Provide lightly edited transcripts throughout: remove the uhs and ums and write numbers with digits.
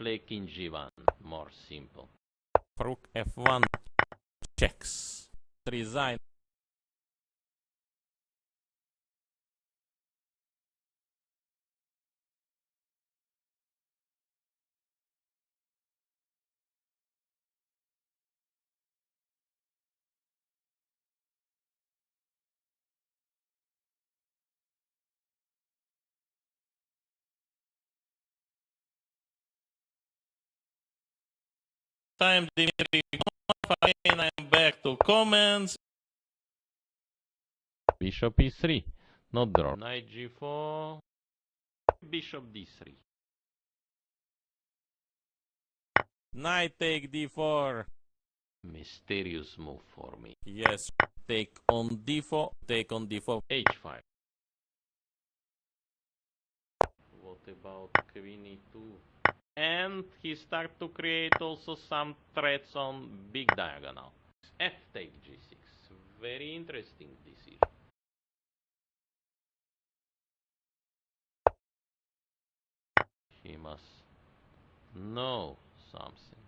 Play king g1, more simple. Rook f1 checks. Resign. Time, Dimitri. Fine, I'm back to comments. Bishop e3, not draw. Knight g4, bishop d3. Knight take d4. Mysterious move for me. Yes. Take on d4. Take on d4. h5. What about queen e2? And he start to create also some threats on big diagonal. F take g6. Very interesting decision. He must know something.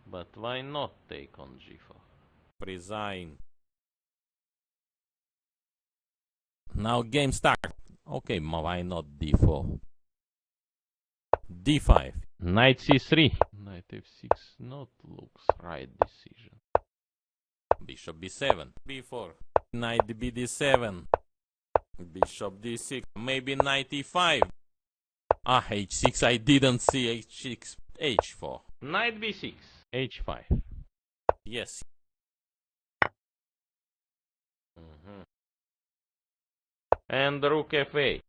But why not take on g4? Resign. Now game start. Okay, why not d4? d5. Knight c3. Knight f6 not looks right decision. Bishop b7. b4. Knight bd7. Bishop d6. Maybe knight e5. Ah, h6. I didn't see h6. h4. Knight b6. h5. Yes. And rook f8.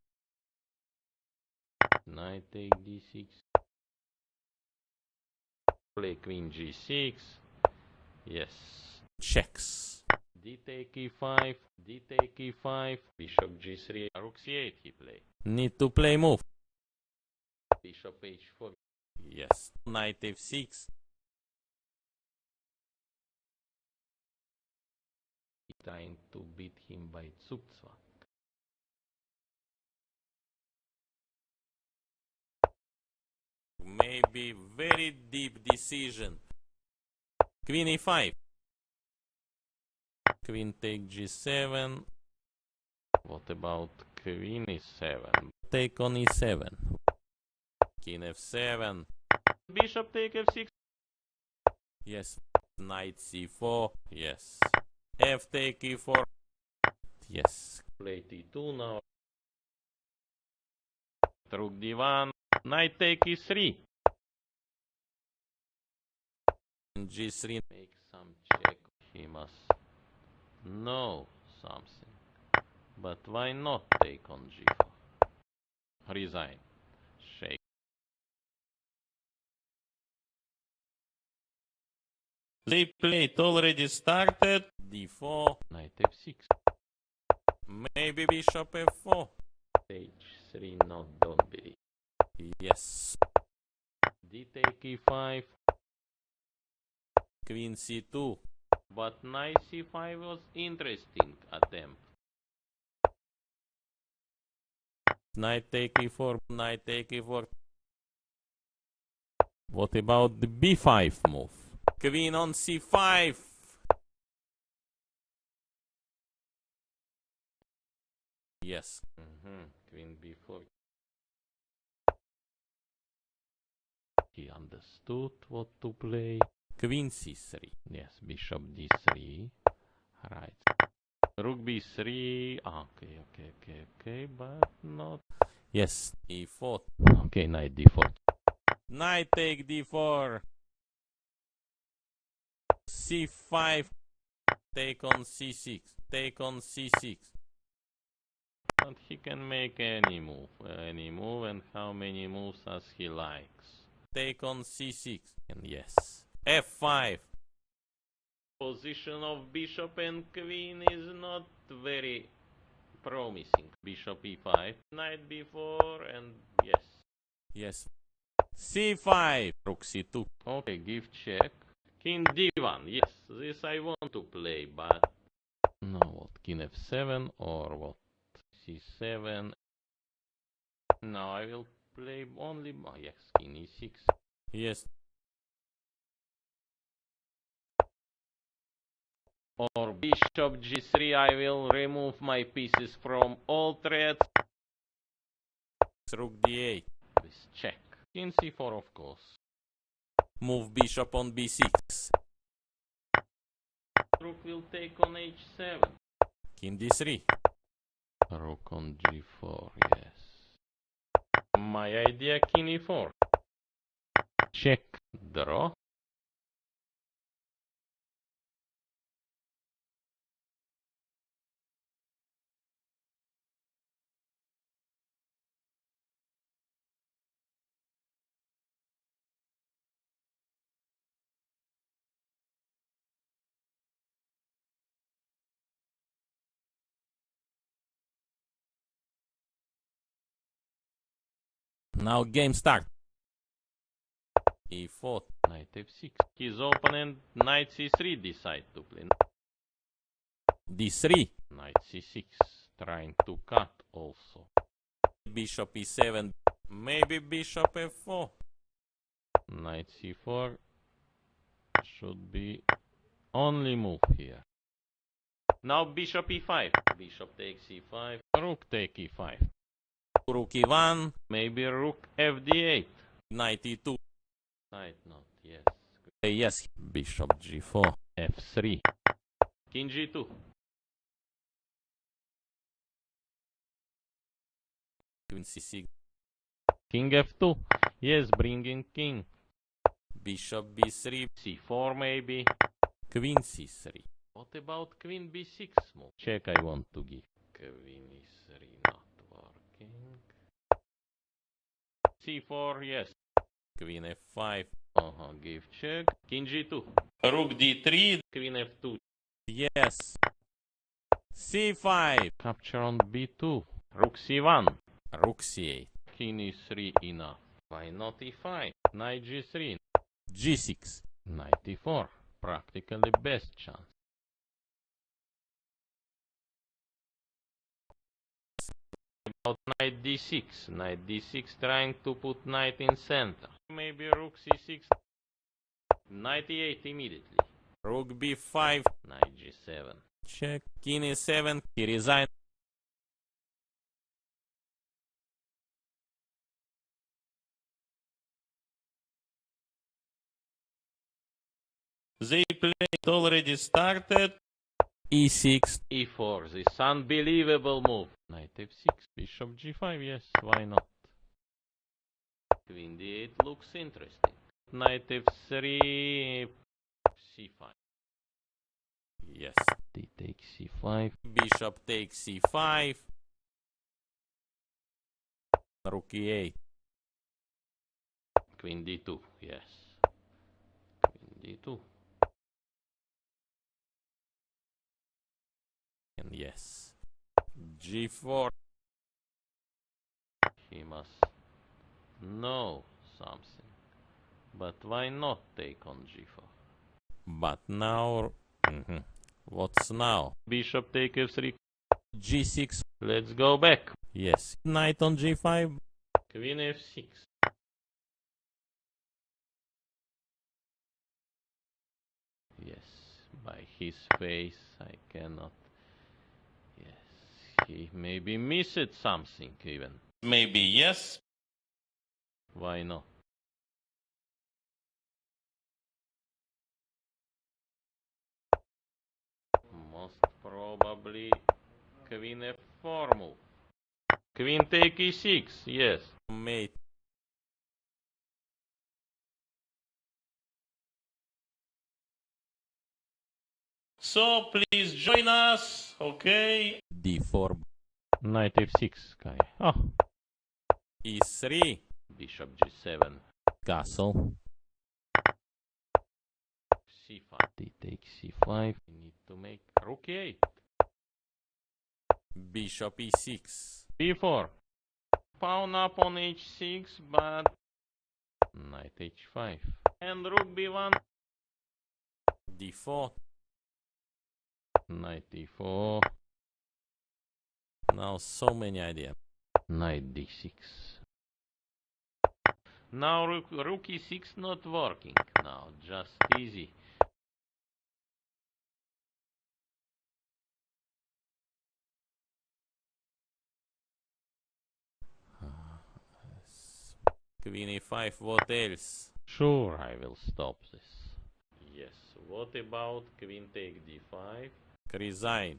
Knight take d6. Play queen g6. Yes. Checks. D take e5. D take e5. Bishop g3. Rook c8 he play. Need to play move. Bishop h4. Yes. Knight f6. Trying to beat him by zugzwang. Maybe very deep decision. Queen e5. Queen take g7. What about queen e7? Take on e7. King f7. Bishop take f6. Yes. Knight c4. Yes. F take e4. Yes. Play t2 now. Rook d1. Knight take e3. g3. Make some check. He must know something. But why not take on g4? Resign. Shake. They played already started. d4. Knight f6. Maybe bishop f4. h3 not don't believe. Yes. D take e5. Queen c2. But knight c5 was interesting attempt. Knight take e4. Knight take e4. What about the b5 move? Queen on c5. Yes. Queen b4. He understood what to play. Queen c3. Yes, bishop d3. Right. Rook b3. Okay, but not. Yes. e4. Okay, knight d4. Knight take d4. c5. Take on c6. Take on c6. And he can make any move, and how many moves as he likes. Take on c6. And yes. f5. Position of bishop and queen is not very promising. Bishop e5, knight b4, and yes. Yes. c5. Rook c2. Okay, give check. King d1, yes, this I want to play, but no, what, king f7 or what, c7. No, I will play only, yes, king e6. Yes. Or bishop g3, I will remove my pieces from all threads. Rook d8. This check. King c4, of course. Move bishop on b6. Rook will take on h7. King d3. Rook on g4, yes. My idea, king e4. Check. Draw. Now game start. e4. Knight f6. His opponent, knight c3, decide to play. d3. Knight c6, trying to cut also. Bishop e7. Maybe bishop f4. Knight c4 should be only move here. Now bishop e5. Bishop takes e5. Rook take e5. Rook e1. Maybe rook fd8. Knight e2. Knight not, yes. Yes. Bishop g4. f3. King g2. Queen c6. King f2. Yes, bringing king. Bishop b3. c4 maybe. Queen c3. What about queen b6 move? Check I want to give. Queen e3 not working. c4, yes. Queen f5. Give check. King g2. Rook d3. Queen f2. Yes. c5. Capture on b2. Rook c1. Rook c8. King e3 enough. Why not e5? Knight g3. g6. Knight e4. Practically best chance. About knight d6. Knight d6 trying to put knight in center. Maybe rook c6. Knight e8 immediately. Rook b5. Knight g7. Check. King e7. He resigns. They played already started. e6. e4. This unbelievable move. Knight f6. Bishop g5. Yes, why not? Queen d8 looks interesting. Knight f3. c5. Yes. D takes c5. Bishop takes c5. Rook e8. Queen d2. Yes. Queen d2. And yes. g4. He must know something. But why not take on g4? But now... What's now? Bishop take f3. g6. Let's go back. Yes. Knight on g5. Queen f6. Yes, by his face I cannot. Yes, he maybe missed something even. Maybe yes. Why not? Most probably queen f4 move. Queen take e6, yes. Mate. So please join us, okay? d4. Knight f6, Kai. Oh, e3. bishop g7. Castle. c5. D takes c5. We need to make rook e8. Bishop e6. b4. Pawn up on h6, but knight h5. And rook b1. d4. Knight e4. Now so many ideas. Knight d6. Now rook e6 not working. Now just easy. Queen e5, what else? Sure, I will stop this. Yes, what about queen take d5? Resign.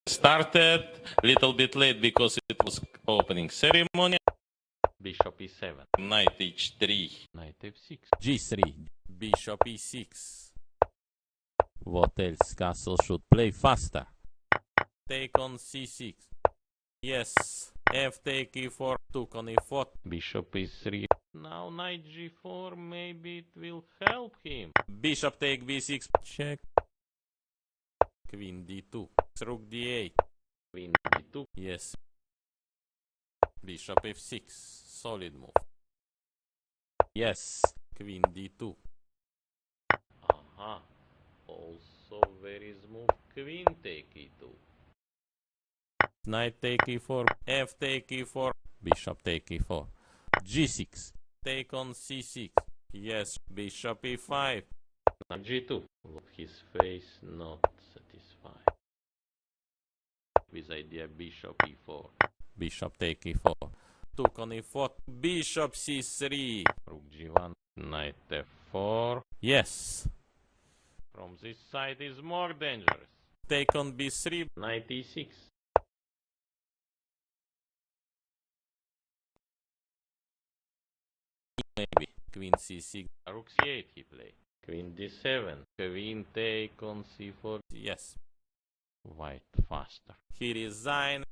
Started little bit late because it was opening ceremony. Bishop e7. Knight h3. Knight f6. G3. Bishop e6. What else? Castle should play faster. Take on c6. Yes. F take e4. Took on e4. Bishop e3. Now knight g4, maybe it will help him. Bishop take b6. Check. Queen d2. Rook d8. Queen d2. Yes. Bishop f6. Solid move. Yes. Queen d2. Aha. Also very smooth queen take e2. Knight take e4. F take e4. Bishop take e4. g6. Take on c6. Yes. Bishop e5. Knight g2. Look his face, not satisfied. With idea bishop e4. Bishop take e4. Took on e4. Bishop c3. Rook g1. Knight f4. Yes. From this side is more dangerous. Take on b3. Knight e6. Maybe. Queen c6. Rook c8 he play. Queen d7. Queen take on c4. Yes. White faster. He resigned.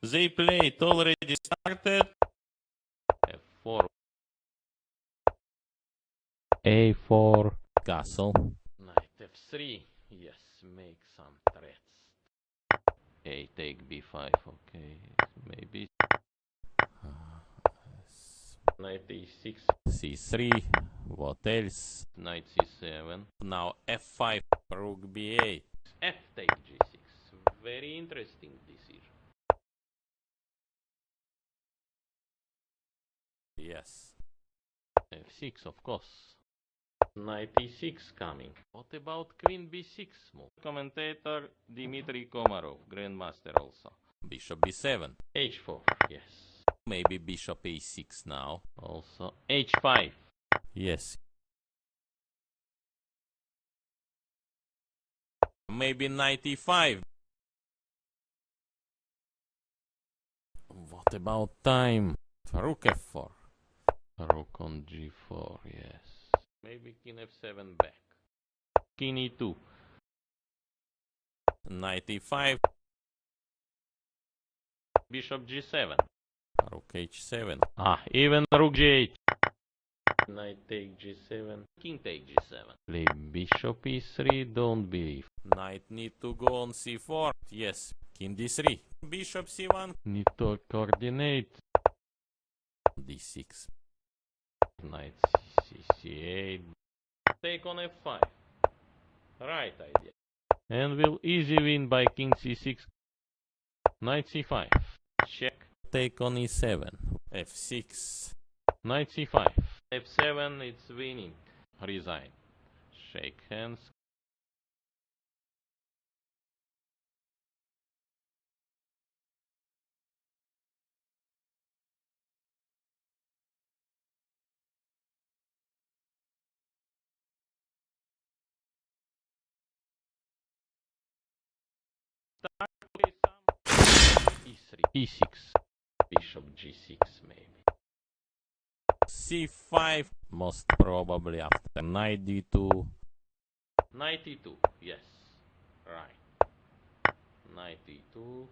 They played already started. f4. a4. Castle. Knight f3. Yes, make some threats. A take b5. Okay, maybe. Knight e6. c3. What else? Knight c7. Now f5. Rook b8. F take g6. Very interesting decision. Yes. f6, of course. Knight e6 coming. What about queen b6 move? Commentator Dmitry Komarov, grandmaster also. Bishop b7. h4, yes. Maybe bishop a6 now. Also h5. Yes. Maybe knight e5. What about time? Rook f4. Rook on g4, yes. Maybe king f7 back. King e2. Knight e5. Bishop g7. Rook h7. Ah, even rook g8. Knight take g7. King take g7. Play bishop e3, don't believe. Knight need to go on c4. Yes. King d3. Bishop c1. Need to coordinate. d6. Knight c8. Take on f5. Right idea. And will easy win by king c6. Knight c5. Check. Take on e7. f6. Knight c5. f7, it's winning. Resign. Shake hands. e3, e6, bishop g6 maybe. c5. Most probably after knight d2. Knight e2, yes. Right. Knight e2.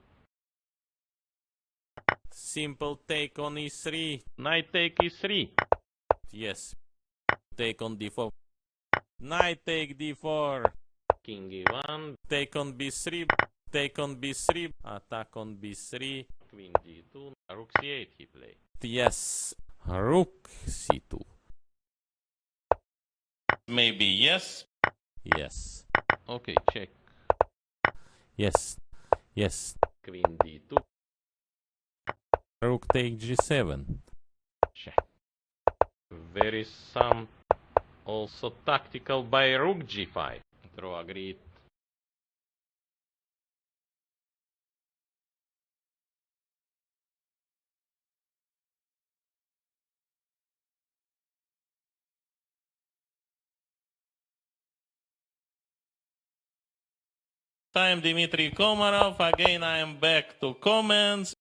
simple take on e3. Knight take e3. Yes. Take on d4. Knight take d4. King e1. Take on b3. Take on b3. Attack on b3. Queen d2. Rook c8 he played. Yes. Rook c2. Maybe yes. Yes. Okay, check. Yes. Yes. Queen d2. Rook take g7. Check. There is some also tactical by rook g5. Draw agreed. I'm Dmitry Komarov. Again, I am back to comments.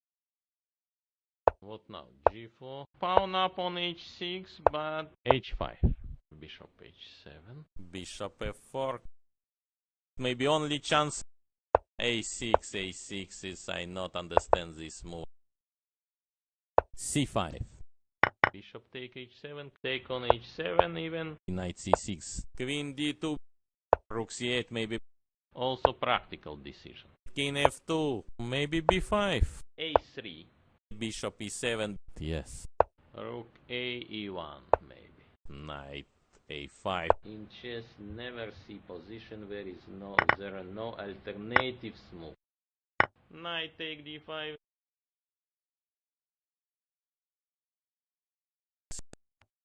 What now? g4. Pawn up on h6, but h5. Bishop h7. Bishop f4. Maybe only chance. a6. A6 is, I not understand this move. c5. Bishop take h7. Take on h7 even. Knight c6. Queen d2. Rook c8 maybe. Also practical decision. King f2. Maybe b5. a3. Bishop e7. Yes. Rook a e1 maybe. Knight a5. In chess never see position where there are no alternatives move. Knight take d5.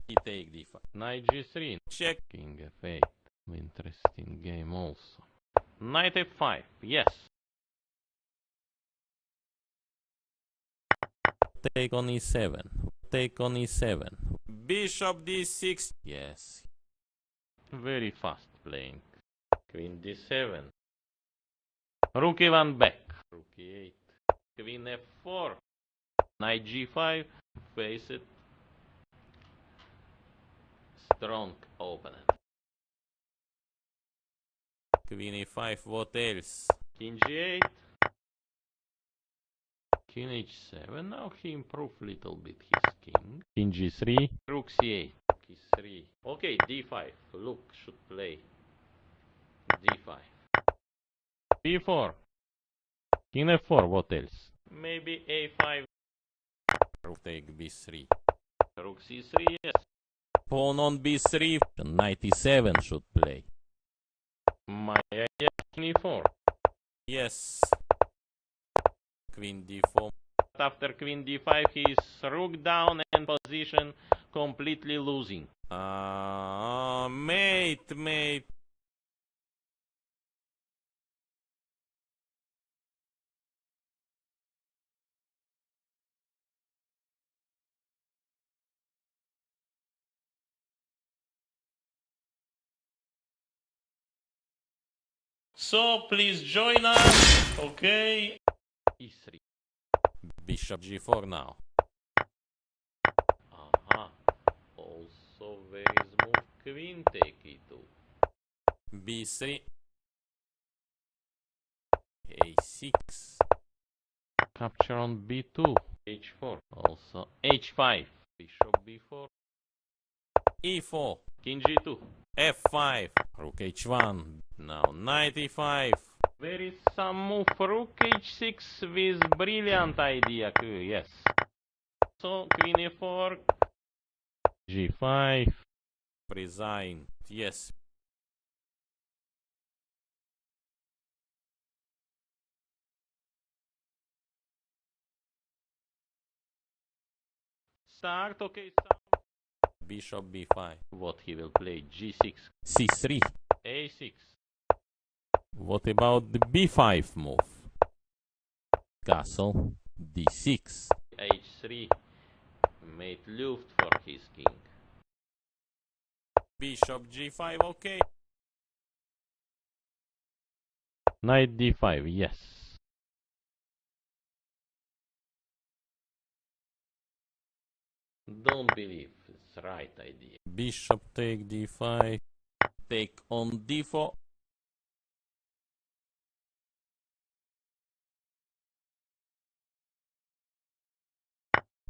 He take d5. Knight g3. Check. King f8. Interesting game also. Knight f5. Yes. Take on e7. Take on e7. Bishop d6. Yes. Very fast playing. Queen d7. Rook e1 back. Rook e8. Queen f4. Knight g5. Face it. Strong opponent. Queen e5. What else? King g8. King h7. Now he improved little bit his king. King g3. Rook c8. K3. Okay, d5. Look, should play. d5. b4. King f4. What else? Maybe a5. Rook take b3. Rook c3. Yes. Pawn on b3. Knight e7 should play. My idea. King e4. Yes. Queen d4. After queen d5, he is rook down and position completely losing. Mate. So please join us. Okay. e3. Bishop g4 now. Aha. Also, there is move queen take e2. b3. a6. Capture on b2. h4. Also h5. Bishop b4. e4. King g2. f5. Rook h1. Now knight e5. There is some move rook h6 with brilliant idea. Yes. So queen e4. g5. Resign. Yes. Start. Okay. Bishop b5. What he will play? g6. c3. a6. What about the b5 move? Castle. d6. h3. Made luft for his king. Bishop g5. Okay. Knight d5. Yes. Don't believe it's right idea. Bishop take d5. Take on d4.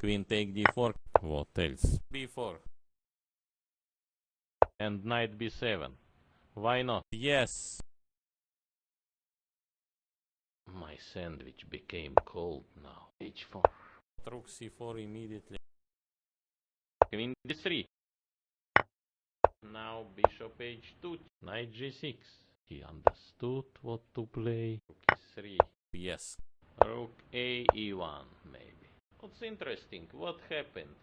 Queen take d4. What else? b4. And knight b7. Why not? Yes. My sandwich became cold now. h4. Rook c4 immediately. Queen d3. Now bishop h2. Knight g6. He understood what to play. Rook e3. Yes. Rook a e1 maybe. What's interesting? What happened?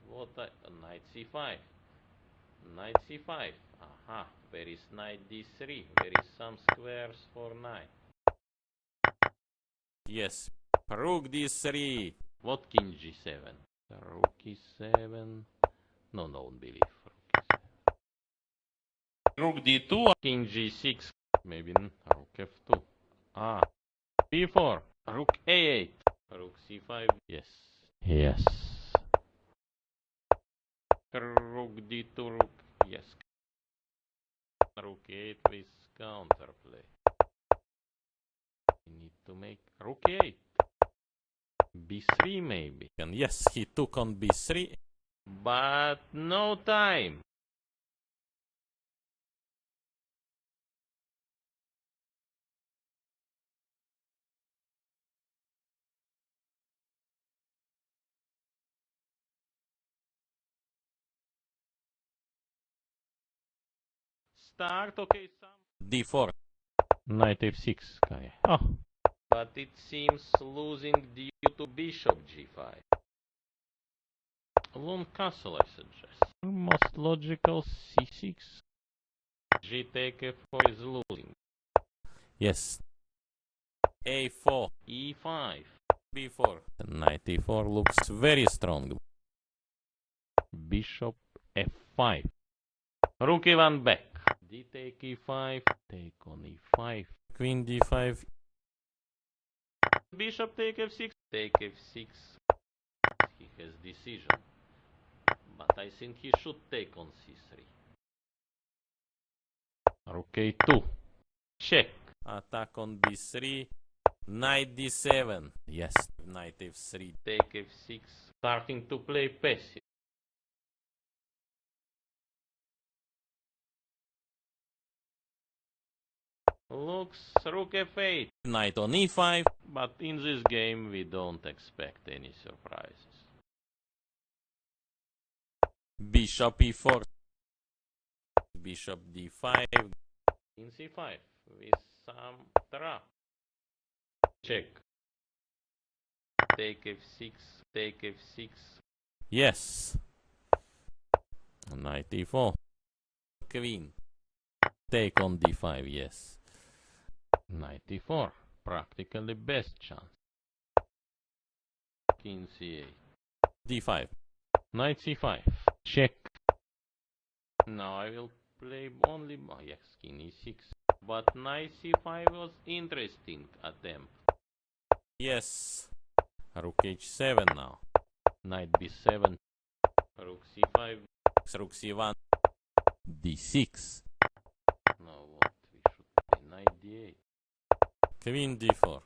Knight c5. Knight c5. Aha. Where is knight d3? There is some squares for knight. Yes. Rook d3. What king g7? Rook e7. No, don't believe. Rook d2. King g6. Maybe rook f2. Ah. b4. Rook a8. Rook c5. Yes. Yes. Rook d2. Rook. Yes. Rook a8 with counterplay. We need to make rook a8. b3 maybe. And yes, he took on b3. But no time. Start, okay, some. d4. Knight f6, Kaya. Oh. But it seems losing due to bishop g5. Long castle, I suggest. Most logical c6. G take f4 is losing. Yes. a4. e5. b4. Knight e4 looks very strong. Bishop f5. Rook e1 back. D take e5. Take on e5. Queen d5. Bishop take f6. Take f6. He has decision. But I think he should take on c3. Rook a2. Check. Attack on b3. Knight d7. Yes. Knight f3. Take f6. Starting to play passive. Looks rook f8. Knight on e5. But in this game we don't expect any surprises. Bishop e4. Bishop d5. In c5 with some trap. Check. Take f6. Take f6. Yes. Knight e4. Queen. Take on d5, yes. Knight e4. Practically best chance. King c8. d5. Knight c5. Check. Now I will play only... Oh, yes, king e6. But knight c5 was interesting attempt. Yes. Rook h7 now. Knight b7. Rook c5. Rook c1. d6. Now what? We should play knight d8. Queen d4.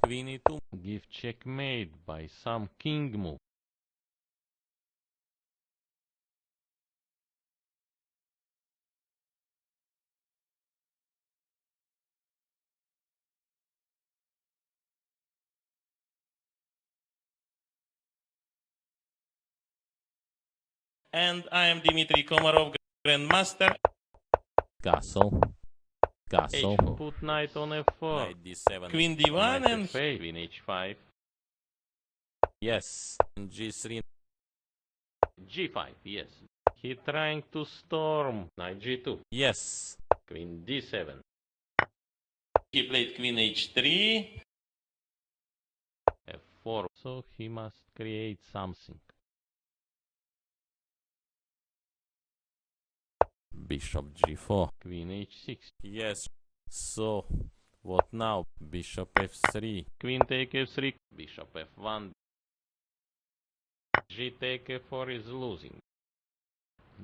Queen e2. Give checkmate by some king move. And I am Dmitry Komarov, Grandmaster. Castle. Castle. H4. Put knight on f4. Knight d7. Queen d1 Knight and f8. Queen h5. Yes. g3. G5, yes. He trying to storm. Knight g2. Yes. Queen d7. he played Queen h3. f4. So he must create something. Bishop g4. Queen h6. Yes. So, what now? Bishop f3. Queen take f3. Bishop f1. G take f4 is losing.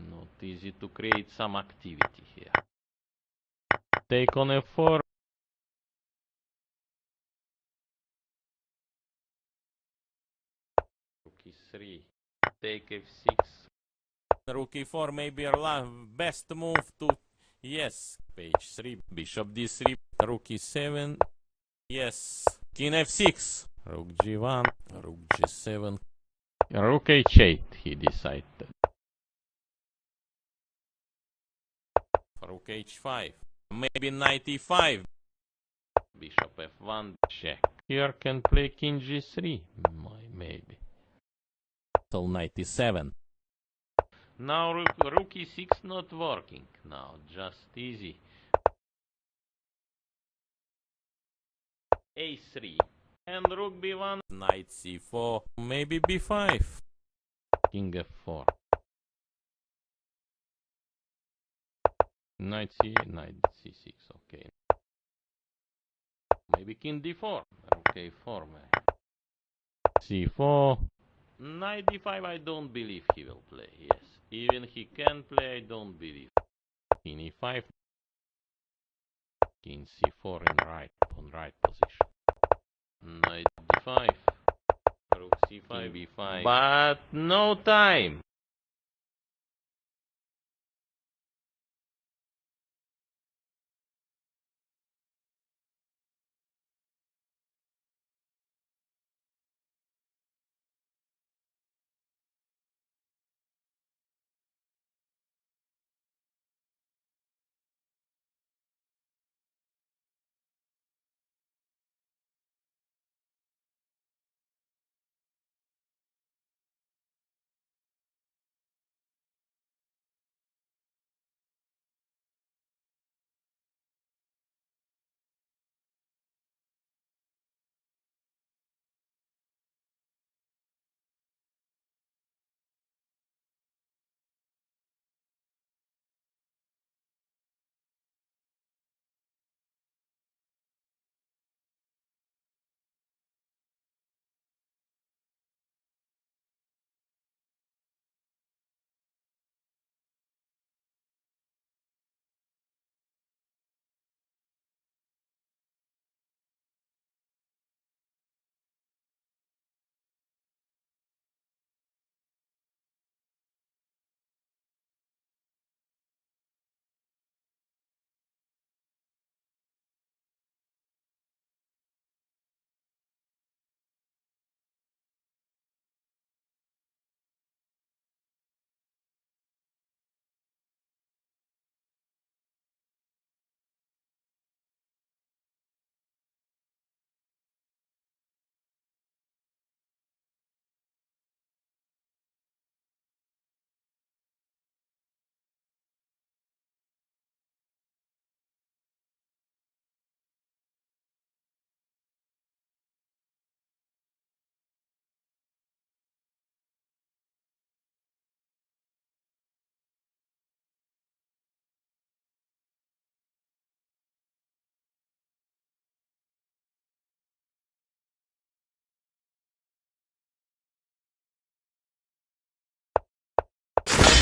Not easy to create some activity here. Take on f4. e3. Take f6. Rook e4 may be your best move to... Yes. Page 3. Bishop d3. Rook e7. Yes. King f6. Rook g1. Rook g7. Rook h8, he decided. Rook h5. Maybe knight e5. Bishop f1, check. Here can play king g3, maybe. So knight e7. Now rook e6 not working. Now just easy. a3 and rook b1. Knight c4. Maybe b5. King f4. Knight c6, okay. Maybe king d4. Rook a4, c4. Knight d5, I don't believe he will play, yes. Even he can play, I don't believe. King e5. King c4 on right position. Knight d5. Rook c5, b5. But no time.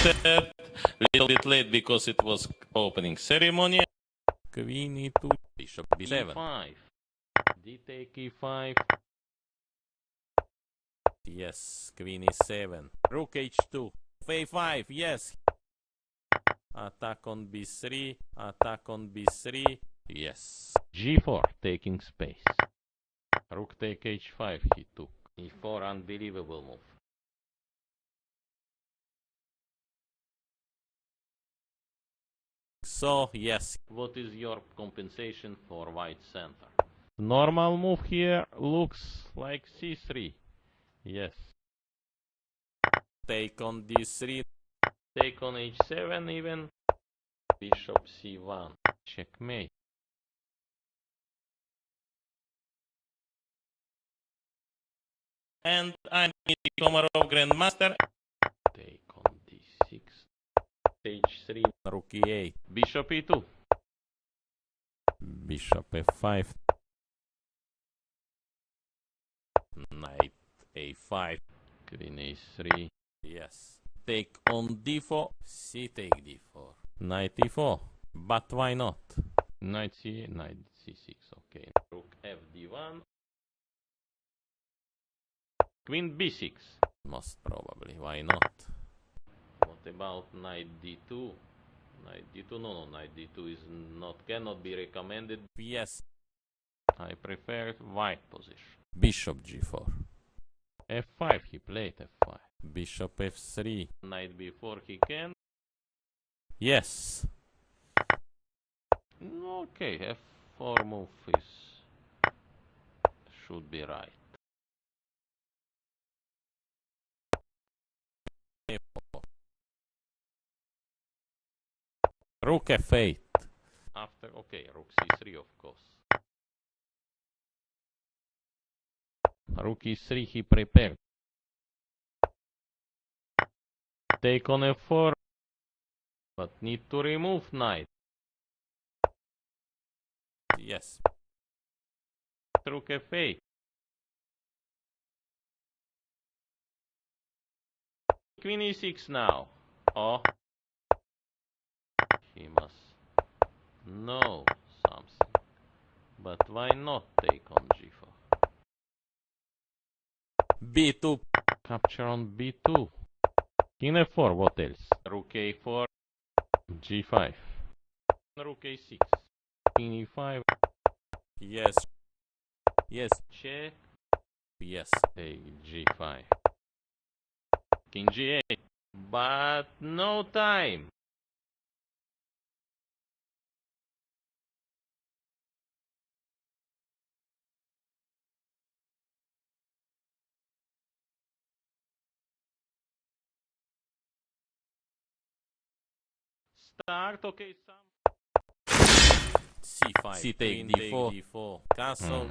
Started little bit late because it was opening ceremony. Queen e2. Bishop b7. e5. D take e5. Yes. Queen e7. Rook h2. a5. Yes. Attack on b3. Attack on b3. Yes. g4, taking space. Rook take h5, he took. e4, unbelievable move. So, yes. What is your compensation for white center? Normal move here looks like c3. Yes. Take on d3. Take on h7 even. Bishop c1. Checkmate. And I'm Komarov Grandmaster. Take on d6. h3. Rook e8. Bishop e2. Bishop f5. Knight a5. Queen a3. Yes. Take on d4. C take d4. Knight e4. But why not? Knight c8, knight c6, okay. Rook fd1. Queen b6. Most probably. Why not? What about knight d2? Knight d2, no, knight d2 is cannot be recommended. Yes. I prefer white position. Bishop g4. f5, he played f5. Bishop f3. Knight b4, he can. Yes. Okay, f4 move should be right. Rook f8. After, okay, rook c3, of course. Rook e3, he prepared. Take on f4, but need to remove knight. Yes. Rook f8. Queen e6 now. Oh, he must know something. But why not take on g4? b2. Capture on b2. King f4, what else? Rook a4, g5. Rook a6. King e5. Yes. Yes. Check. Yes. Take g5. King g8. But no time. Start, okay, c5. C take d4. D4. Castle.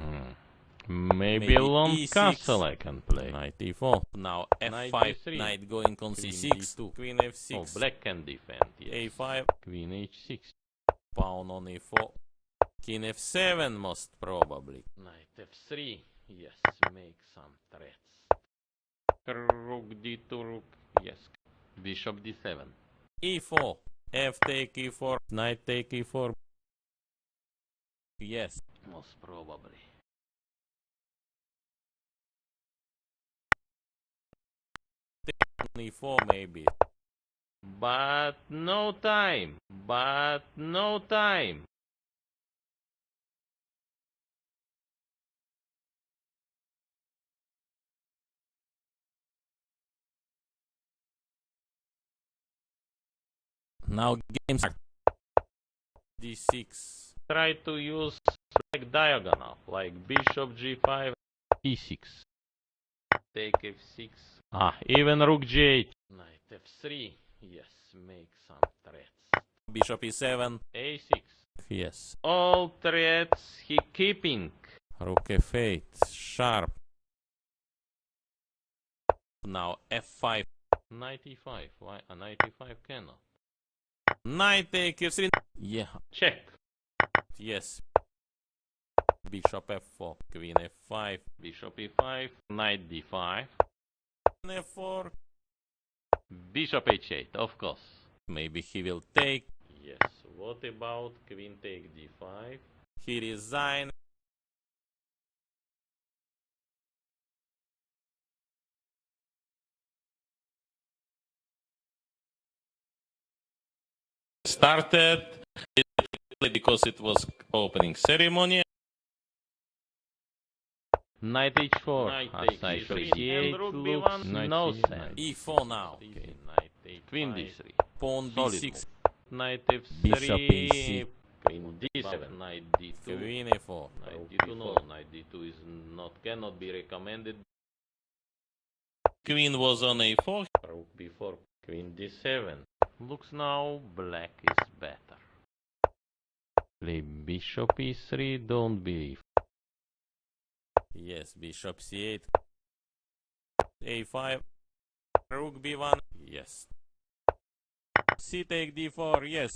Maybe a long e6. castle I can play. Knight e4. Now f5. Knight d3. Knight going on Queen c6. d2. Queen f6. Oh, black can defend, yes. a5. Queen h6. Pawn on e4. King f7 most probably. Knight f3. Yes, make some threats. Rook d2, rook. Yes. Bishop d7. e4. F take e4. Knight take e4. Yes. Most probably. e4 maybe. But no time. But no time. Now game start. d6. Try to use like diagonal, like bishop g5, e6. Take f6. Ah, even rook g8. Knight f3. Yes, make some threats. Bishop e7. a6. Yes. All threats he keeping. Rook f8. Sharp. Now f5. Knight e5. Why a knight e5 cannot? Knight take f3. Yeah. Check. Yes. Bishop f4. Queen f5. Bishop e5. Knight d5. f4. Bishop h8, of course. Maybe he will take. Yes. What about queen take d5? He resign. Started because it was opening ceremony. Knight h4. Knight As takes I e3. appreciate, And rook looks b1. no sense. e4 now. Okay, knight h5. Queen d3. Pawn Solid b6. move. Knight f3. Bishop a6. Queen d7. Knight d2. Queen a4. Knight d2. No, knight d2 is cannot be recommended. Queen was on a4. Rook b4. Queen d7. Looks now black is better. Play bishop e3. Don't believe. Yes, bishop c8. a5. Rook b1. Yes. C take d4. Yes.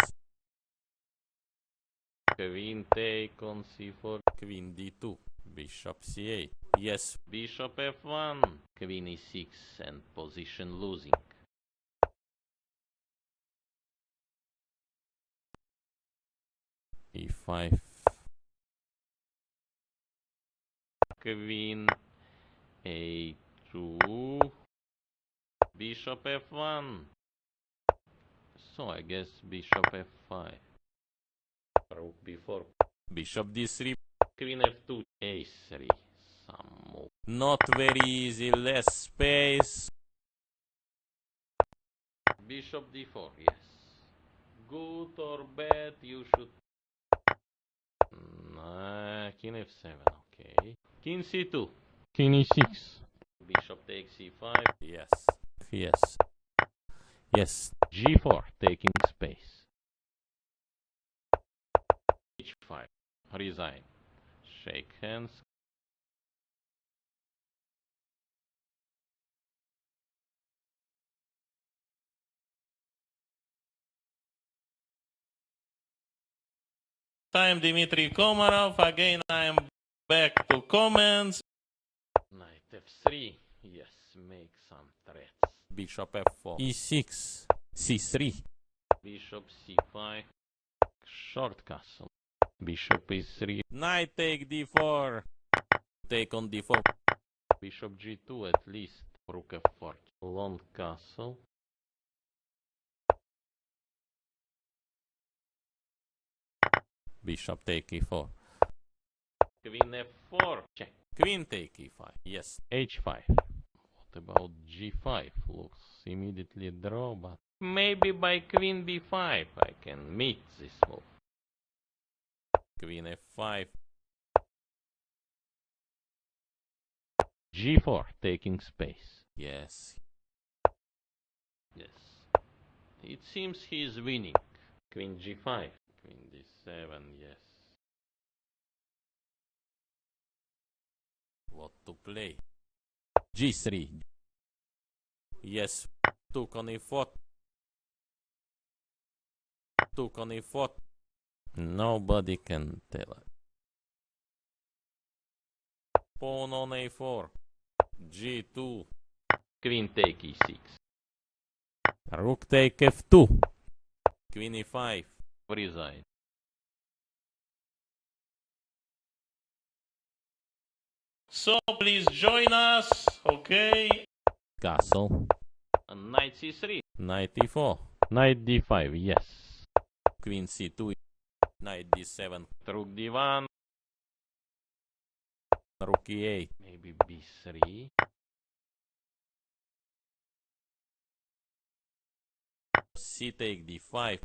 Queen take on c4. Queen d2. Bishop c8. Yes. Bishop f1. Queen e6 and position losing. e5. Queen a2. Bishop f1. So I guess bishop f5. Rook b4. Bishop d3. Queen f2. a3. Some move. Not very easy, less space. Bishop d4, yes. Good or bad, you should... King f7, okay. King c2. King e6. Bishop takes c5. Yes. Yes. Yes. g4, taking space. h5, resign. Shake hands. Time Dmitry Komarov. Again, I'm back to comments. Knight f3, yes, make some threats. Bishop f4. e6. c3. Bishop c5, short castle. Bishop e3. Knight take d4. Take on d4. Bishop g2 at least. Rook f4. Long castle. Bishop take e4. Queen f4. Check. Queen take e5. Yes. h5. What about g5? Looks immediately draw, but maybe by queen b5 I can meet this move. Queen f5. g4, taking space. Yes. Yes. It seems he is winning. Queen g5. Queen d7, yes. What to play? g3. Yes. Took on e4. Took on e4. Nobody can tell it. Pawn on a4. g2. Queen take e6. Rook take f2. Queen e5. Resign. So please join us, okay? Castle. And knight c3. Knight e4. Knight d5, yes. Queen c2. Knight d7. Rook d1. Rook e8. Maybe b3. C take d5.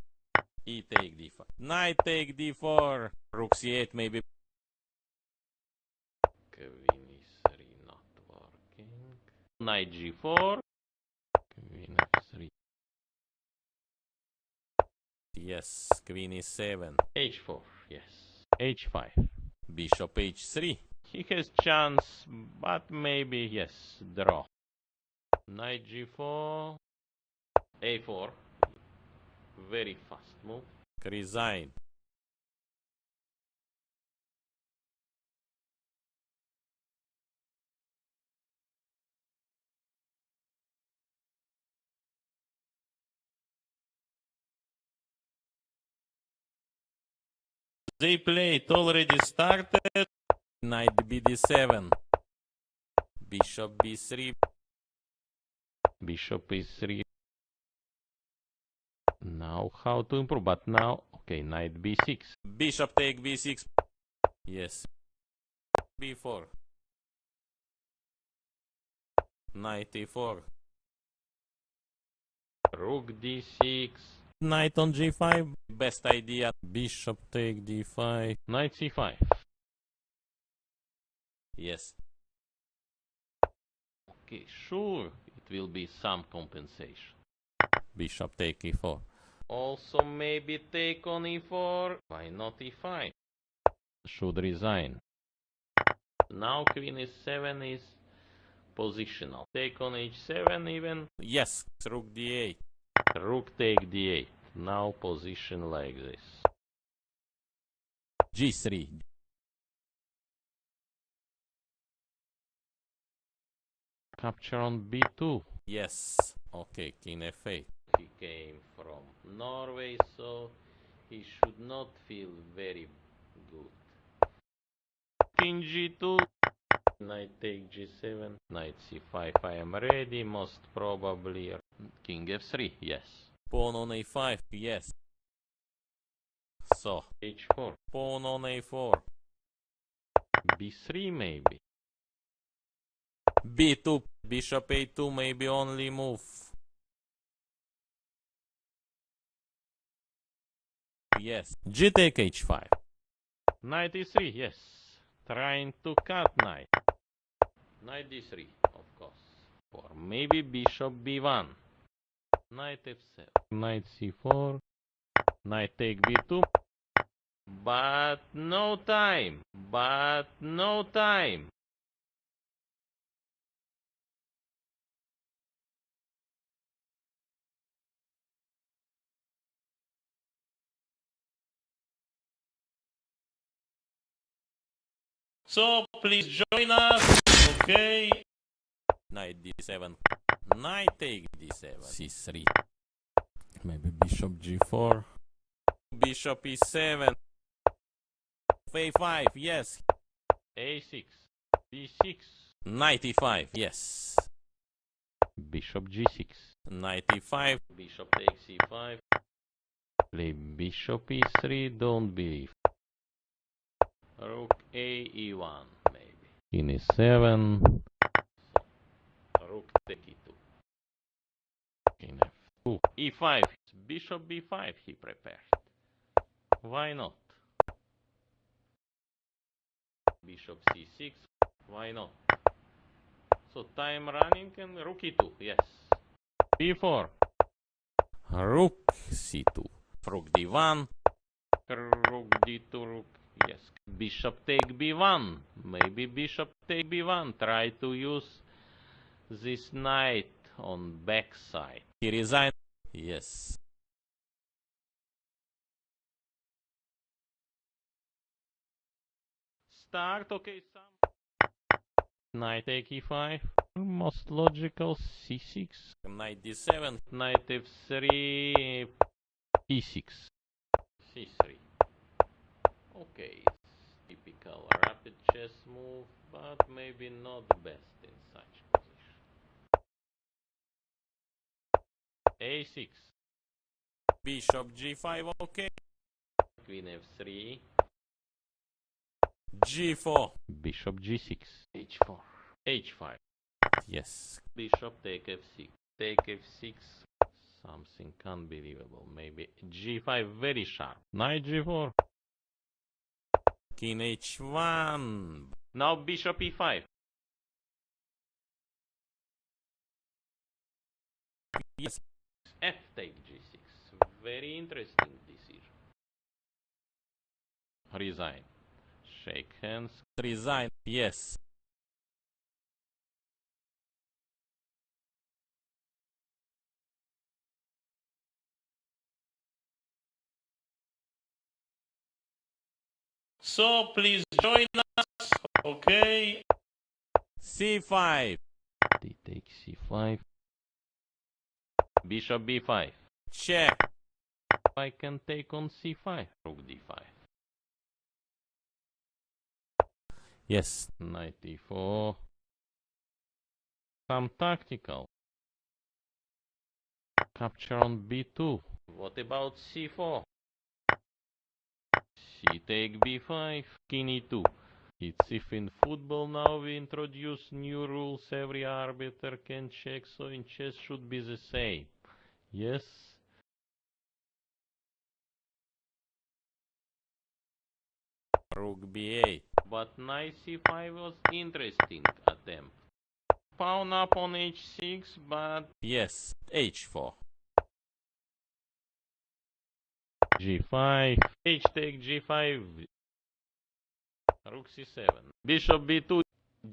E take d5. Knight take d4. Rook c8 maybe. Queen e3 not working. Knight g4. Queen f3. Yes. Queen e7. h4, yes. h5. Bishop h3. He has chance, but maybe, yes, draw. Knight g4. a4. Very fast move. Resign. They play, it already started. Knight bd7. Bishop b3. Bishop e3. Now how to improve? But now, okay, knight b6. Bishop take b6. Yes. b4. Knight e4. Rook d6. Knight on g5. Best idea. Bishop take d5. Knight c5. Yes. Okay, sure, it will be some compensation. Bishop take e4. Also maybe take on e4. Why not e5? Should resign. Now queen e7 is positional. Take on h7 even. Yes. Rook d8. Rook take d8. Now position like this. g3. Capture on b2. Yes. Okay, king f8. He came from Norway, so he should not feel very good. King g2. Knight take g7, knight c5, I am ready, most probably. King f3, yes. Pawn on a5, yes. So, h4, pawn on a4. b3 maybe. b2, bishop a2 may be only move. Yes, g take h5. Knight e3, yes. Trying to cut knight. Knight d3, of course. Or maybe bishop b1. Knight f7. Knight c4. Knight take b2. But no time. But no time. So please join us, okay? Knight d7. Knight take d7. c3. Maybe bishop g4. Bishop e7. a5, yes. a6. b6. Knight e5, yes. Bishop g6. Knight e5. Bishop takes c5. Play bishop e3, don't believe. Rook a e1, maybe. King e7. So, rook take e2. King f2. e5. Bishop b5 he prepared. Why not? Bishop c6. Why not? So time running and rook e2, yes. b4. Rook c2. Rook d1. Rook d2, rook, yes. Bishop take b1. Maybe bishop take b1. Try to use this knight on backside. He resigned. Yes. Start, okay, knight take e5. Most logical c6. Knight d7. Knight f3. e6. c3. Okay, it's typical rapid chess move, but maybe not the best in such position. a6. Bishop g5, okay. Queen f3. g4. Bishop g6. h4. h5. Yes. Bishop take f6. Take f6. Something unbelievable. Maybe g5 very sharp. Knight g4. King h1. Now bishop e5. Yes. F take g6. Very interesting decision. Resign. Shake hands. Resign. Yes. So please join us, okay? c5. D takes c5. Bishop b5. Check. I can take on c5. Rook d5. Yes. Knight e4. Some tactical. Capture on b2. What about c4? C take b5. King e2. It's if in football now we introduce new rules, every arbiter can check, so in chess should be the same. Yes? Rook b8. But knight c5 was interesting attempt. Pawn up on h6, but Yes. h4. g5. H take g5. Rook c7. Bishop b2.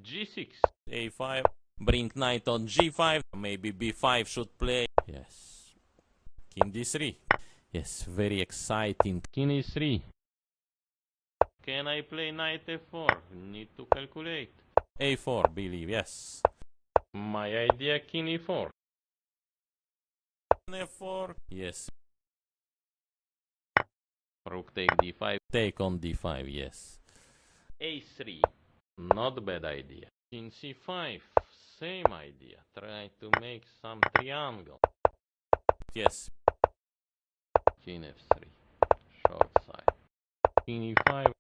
g6. a5. Bring knight on g5. Maybe b5 should play. Yes. King d3. Yes, very exciting. King e3. Can I play knight f4? Need to calculate. a4, believe, yes. My idea, king e4. f4. Yes. Rook take d5. Take on d5, yes. a3. Not bad idea. King c5, same idea. Try to make some triangle. Yes. King f3, short side. King e5,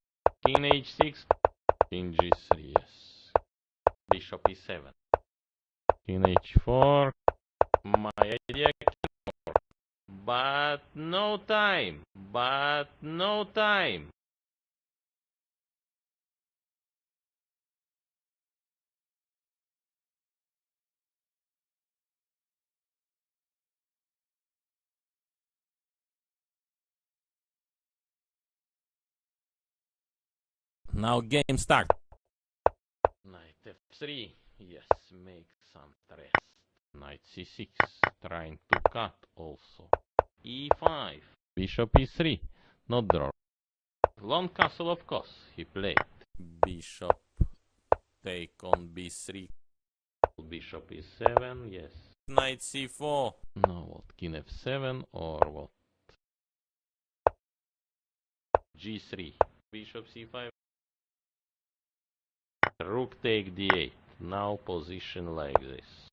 king h6, king g3, yes. Bishop e7. King h4. My idea, king 4. But no time. Now game start. Knight f3, yes, make some rest. Knight c6, trying to cut also. e5, bishop e3, not draw. Long castle, of course, he played. Bishop take on b3. Bishop e7, yes. Knight c4. Now what, king f7 or what? g3, bishop c5. Rook take d8, now position like this.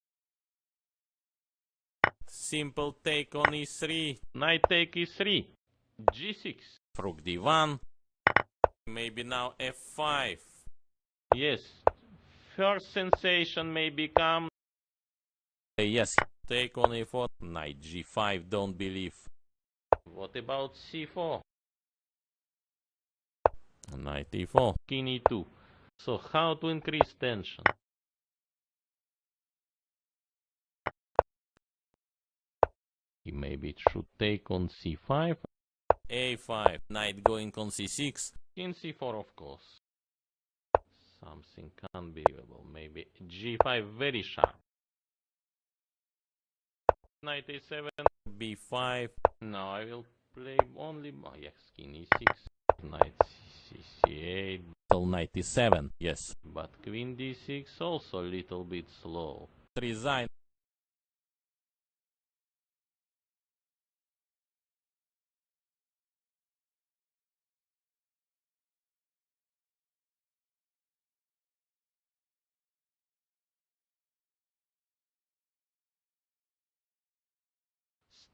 Simple take on e3. Knight take e3, g6. Rook d1. Maybe now f5. Yes, first sensation may become. Yes, take on a4. Knight g5, don't believe. What about c4? Knight e4. King e2. So how to increase tension? Maybe it should take on c5. a5. Knight going on c6. King c4, of course. Something unbelievable. Maybe g5 very sharp. Knight a7. b5. No, I will play only. Oh, yes, king e6. Knight c8. Till knight e7. Yes. But queen d6 also a little bit slow. Resign.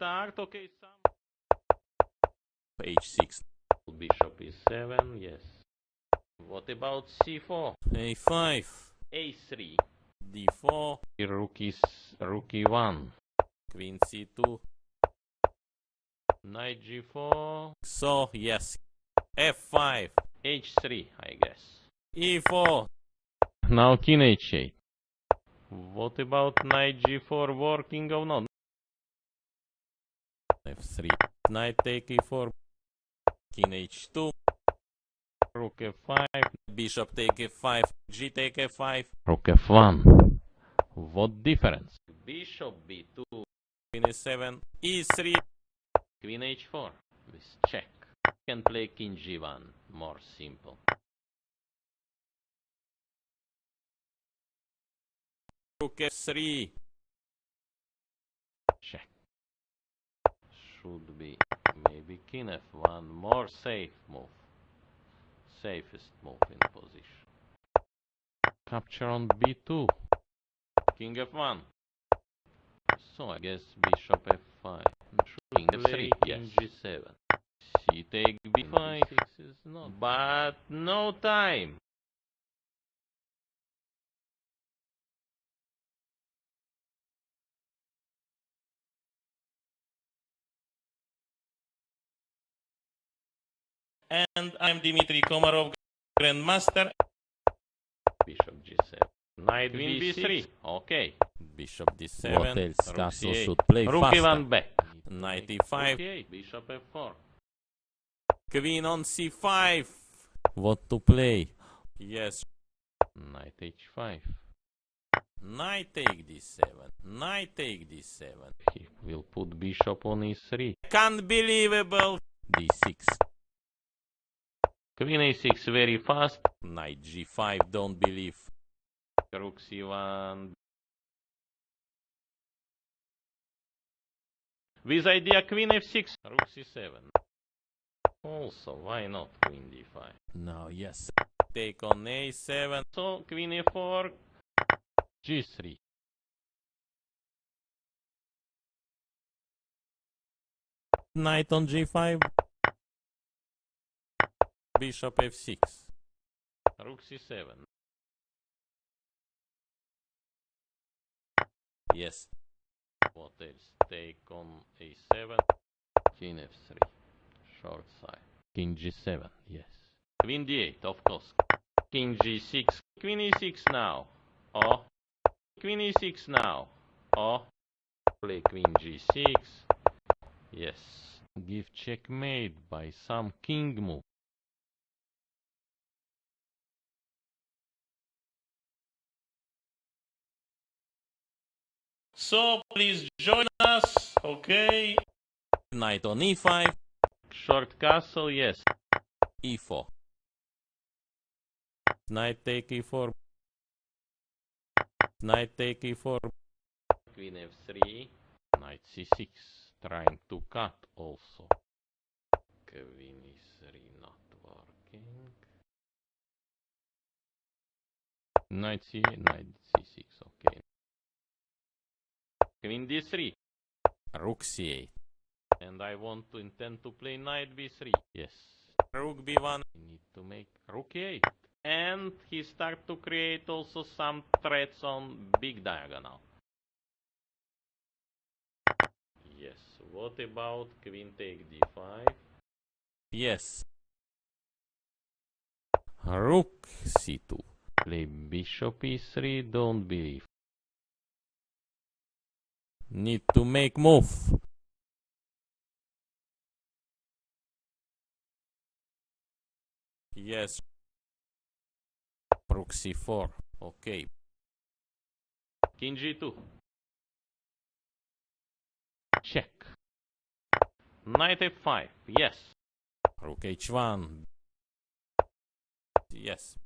Start, okay, some. h6. Bishop e7, yes. What about c4? a5. a3. d4. Rook e1. Queen c2. Knight g4. So, yes. f5. h3, I guess. e4. Now king h8. What about knight g4 working or not? f3. Knight take e4. King h2. Rook f5. Bishop take f5. G take f5. Rook f1. What difference? Bishop b2. Queen e7. e3. Queen h4. This check. Can play king g1. More simple. Rook f3. Check. Should be maybe king f1. More safe move. Safest move in position. Capture on b2. King f1. So I guess bishop f5. King f3. Yes. King g7. C take b5. Is not. But no time. And I'm Dmitry Komarov, Grandmaster. Bishop g7. Knight queen b3. Okay. Bishop d7. What else? Castle c8. should play Rook faster. e1 back. Knight e5. Okay. Bishop f4. Queen on c5. What to play? Yes. Knight h5. Knight take d7. Knight take d7. He will put bishop on e3. Unbelievable. d6. Queen a6 very fast. Knight g5, don't believe. Rook c1. With idea queen f6. Rook c7. Also, why not queen d5? No, yes. Take on a7. So queen e4. G3. Knight on G5. Bishop F6. Rook C7. Yes. What else? Take on A7. King F3. Short side. King G7. Yes. Queen D8, of course. King G6. Queen E6 now. Oh. Queen E6 now. Oh. Play Queen G6. Yes. Give checkmate by some king move. So please join us, okay? Knight on E5. Short castle, yes. E4. Knight take E4. Knight take E4. Queen F3. Knight C6. Trying to cut also. Queen E3 not working. Knight C8, Knight C6, okay. Queen D3. Rook C8. And I want to intend to play Knight B3. Yes. Rook B1. We need to make Rook E8. And he start to create also some threats on big diagonal. Yes. What about Queen take D5? Yes. Rook C2. Play Bishop E3, don't believe. Need to make move. Yes. Rook C4. Okay. King G2. Check. Knight F5. Yes. Rook H1. Yes.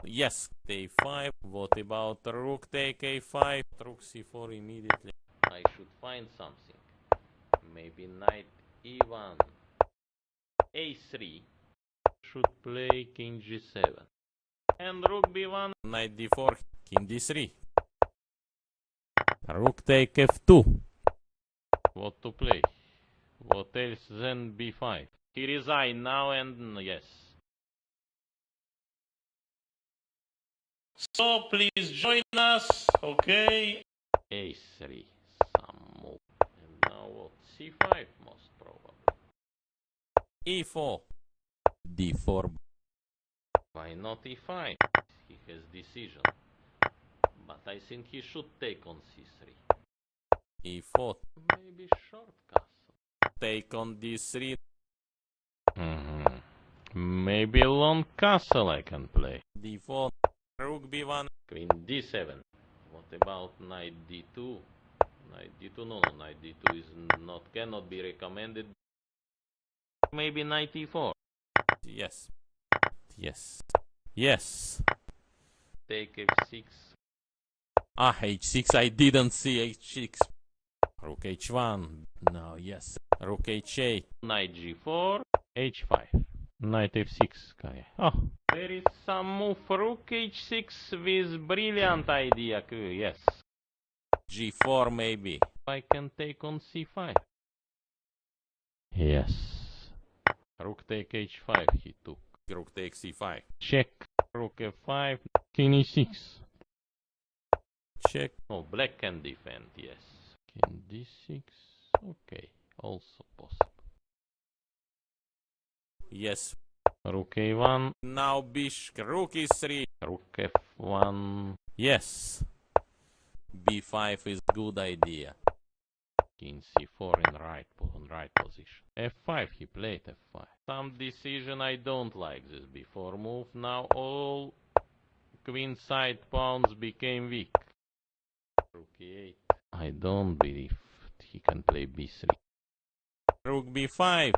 Yes. A5. What about Rook take A5? Rook C4 immediately. I should find something. Maybe Knight E1. A3. Should play King G7. And Rook B1. Knight D4. King D3. Rook take F2. What to play? What else then B5? He resign now and yes. So please join us, okay? A3. Some move. And now what? C5 most probably. E4. D4. Why not E5? He has decision. But I think he should take on C3. E4. Maybe short castle. Take on D3. Maybe long castle I can play. D4. Rook B1. Queen D7. What about Knight D2? Knight D2? No, Knight D2 is not, cannot be recommended. Maybe Knight E4. Yes. Yes. Yes. Take F6. Ah, H6. I didn't see H6. Rook H1. No, yes. Rook H8. Knight G4. H5. Knight F6. Okay. Oh, there is some move. Rook H6 with brilliant idea. Yes. G4 maybe. I can take on C5. Yes. Rook take H5 he took. Rook takes C5. Check. Rook F5. King E6. Check. Oh, black can defend, yes. King D6. Okay, also possible. Yes. Rook A1. Now bishop. Rook E3. Rook F1. Yes. B5 is good idea. King C4 in right position. F5 he played F5. Some decision I don't like this before move. Now all queen side pawns became weak. Rook E8. I don't believe he can play B3. Rook B5.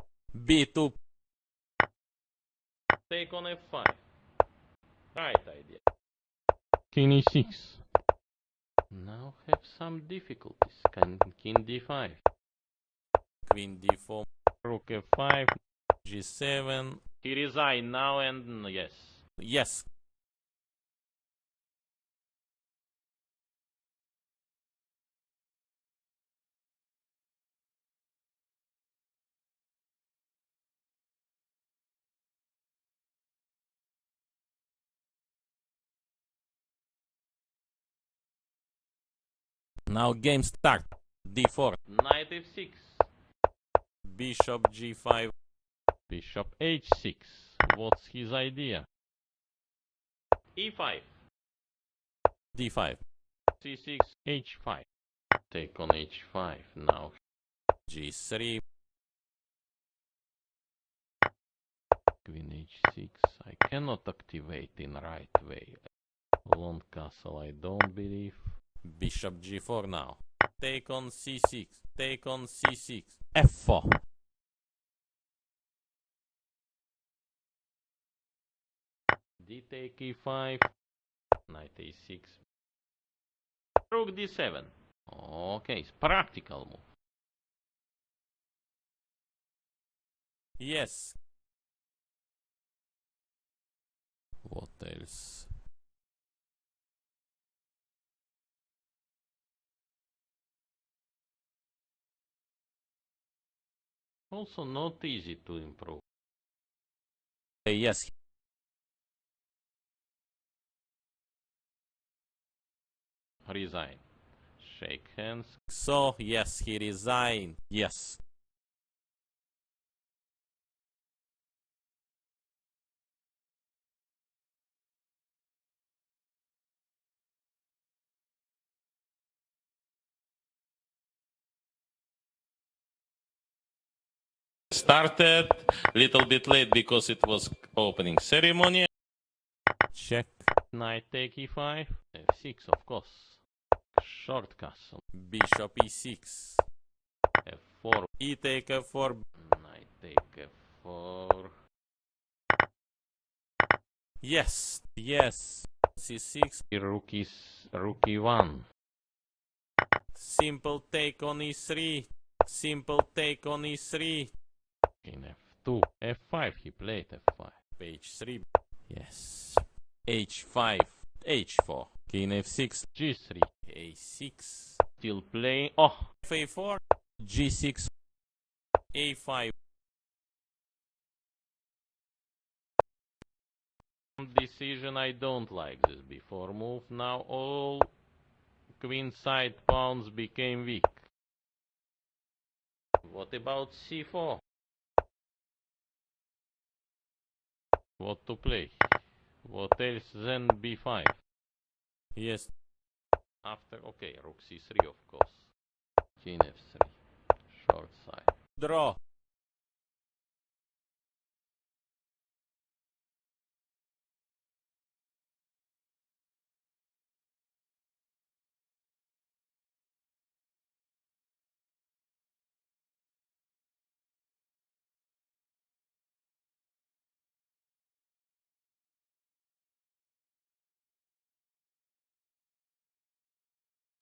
B2. Take on F5. Right idea. King E6. Now have some difficulties. King D5. Queen D4. Rook F5. G7. He resign now and yes. Yes. Now game start. D4. Knight f6. Bishop G5. Bishop h6. What's his idea? e5. D5. c6. h5. Take on h5. Now G3. queen h6. I cannot activate in right way. Long castle, I don't believe. Bishop G4 now. Take on C6. Take on C6. F4. D take e5. Knight a6. Rook d7. Okay, it's practical move. Yes. What else? Also not easy to improve. Yes. Resign. Shake hands. So, yes, he resigned. Yes. Started little bit late because it was opening ceremony. Check. Knight take e5. f6, of course. Short castle. Bishop E6. f4. E take F4. Knight take f4. Yes. Yes. C6. Rook e1. Simple take on E3. Simple take on E3. King f2. f5. He played f5. H3. Yes. H5. H4. King F6. g3. A6. Still playing. Oh, A4. G6. A5. decision. I don't like this before move. Now all queen side pawns became weak. What about c4? What to play? What else then b5? Yes. After, okay, rook c3 of course. King f3. Short side. Draw.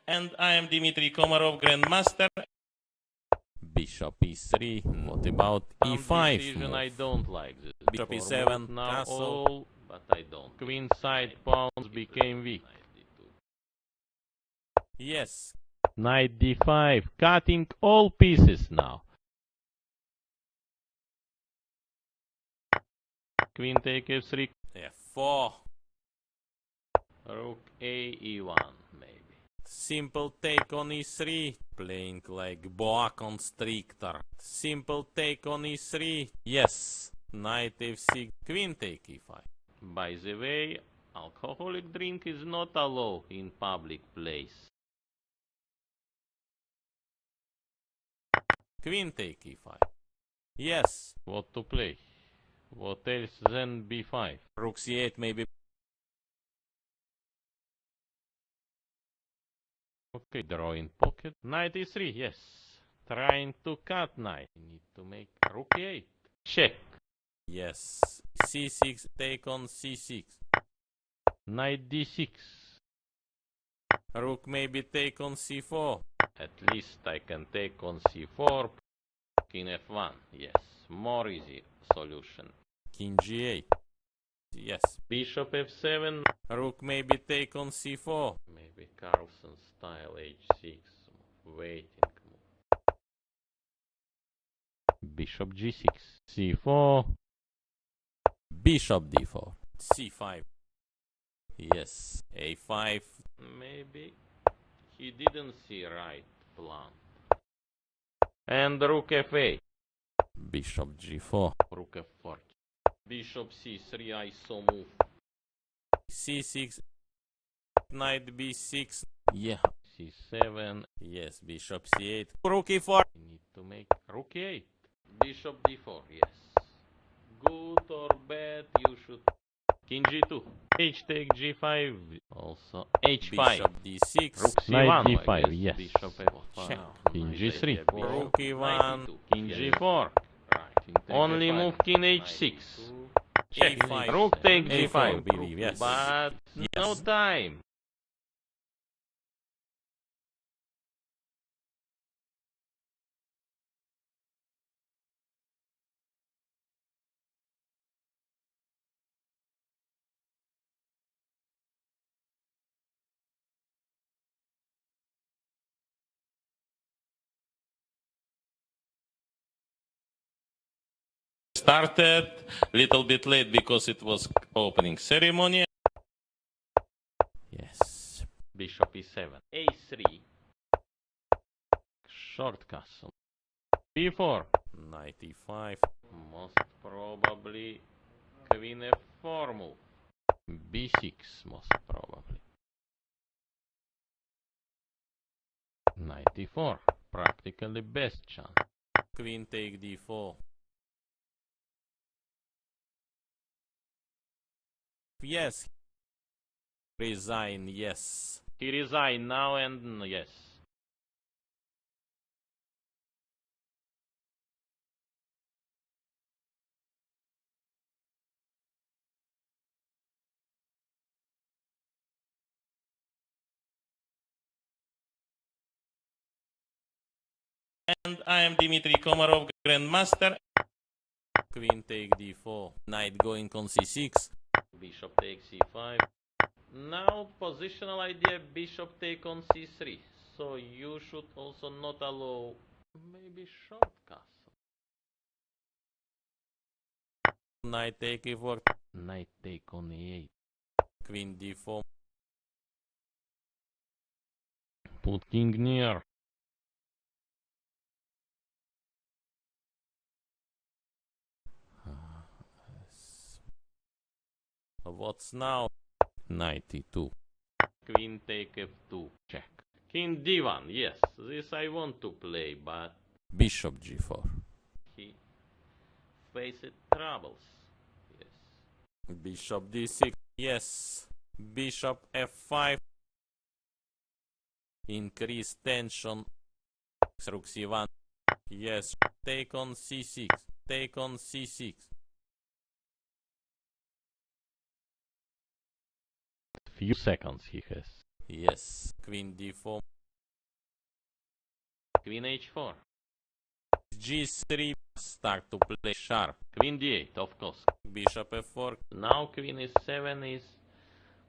And I am Dmitry Komarov, Grandmaster. Bishop E3. What about E5? Decision. move? I don't like this. Bishop Before E7. move. Now Castle. all, but I don't. Queen side pawns became weak. Yes. Knight d5, cutting all pieces now. Queen take f3, F4. rook a e1 maybe. Simple take on E3. Playing like boa constrictor. Simple take on E3. Yes. Knight F6. Queen take E5. By the way, alcoholic drink is not allowed in public place. Queen take E5. Yes. What to play? What else then b5? Rook C8 maybe. Okay, draw in pocket. Knight e3, yes. Trying to cut knight. Need to make rook e8. Check. Yes. C6 take on C6. Knight d6. Rook maybe take on C4. At least I can take on c4. King f1, yes. More easy solution. King G8. Yes. Bishop f7. Rook maybe take on C4. Maybe Carlsen style h6. Waiting move. Bishop g6. c4. Bishop D4. C5. Yes. A5. Maybe He didn't see right plan. And rook f8. Bishop g4. Rook f4. Bishop c3, I saw move. c6. Knight b6. Yeah. c7. Yes, bishop c8. Rook e4. We need to make rook e8. Bishop d4, yes. Good or bad, you should. King g2. H take g5. Also h5. Bishop d6. Rook c1. Knight d5, yes. Bishop f5. Check. King g3. Rook e1. King g4. Right. Only move king h6. Check. A5. Rook take A4, g5. believe, yes. But no Yes. time. Started little bit late because it was opening ceremony. Yes. Bishop e7. a3. Short castle. b4. Knight e5. Most probably queen f4 move. b6 most probably. Knight e4. Practically best chance. Queen take d4. Yes. Resign, yes. He resigned now and yes. And I am Dmitry Komarov, Grandmaster. Queen take d4. Knight going on c6. Bishop takes c5. Now positional idea, bishop take on c3. So you should also not allow maybe short castle. Knight take e4. Knight take on e8. Queen d4. Put king near. What's now? Knight e2. Queen take f2. Check. King d1. Yes, this I want to play, but Bishop g4. he faced troubles. Yes. Bishop d6. Yes. Bishop f5. Increase tension. Rook c1. Yes. Take on c6. Take on c6. Few seconds he has. Yes. Queen d4. Queen h4. g3. Start to play sharp. Queen d8, of course. Bishop f4. Now queen e7 is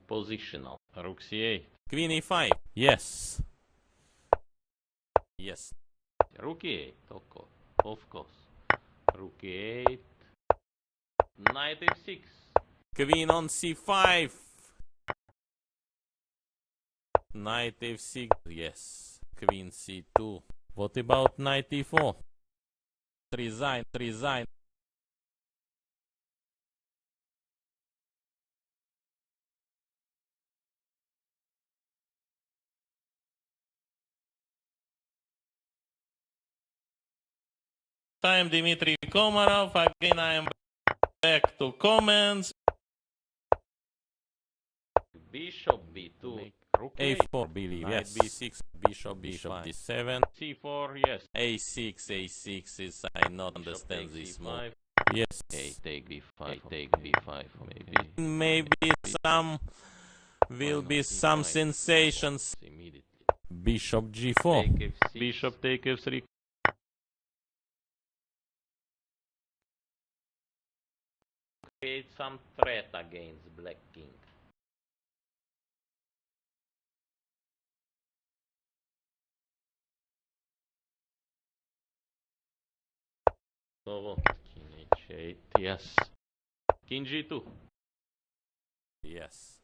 positional. Rook c8. Queen e5. Yes. Yes. Rook e8, of course. Of course. Rook e8. Knight f6. Queen on c5. Knight f6. Yes. Queen c2. What about knight e4? Resign. Resign. I am Dmitry Komarov. Again, I am back to comments. Bishop b2. Rook a4. Believe. Knight Yes. b6. Bishop d7. c4, yes. a6 is. I not understand this move. Yes. A take b5, take b5 maybe. Maybe some will be some sensations. Immediately. Bishop g4. Take f6. Bishop take f3. Create some threat against black king. So what? King h8, yes. King g2. Yes.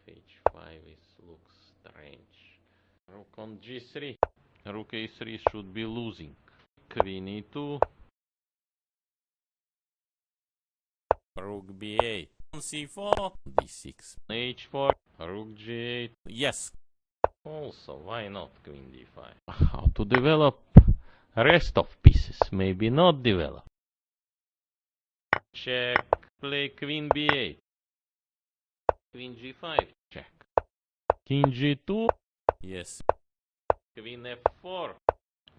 H5 is looks strange. Rook on g3. Rook a3 should be losing. Queen e2. Rook b8. c4. d6. h4. Rook g8. Yes. Also, why not queen d5? How to develop rest of pieces? Maybe not develop. Check. Play queen b8. Queen g5. Check. King g2. Yes. Queen f4.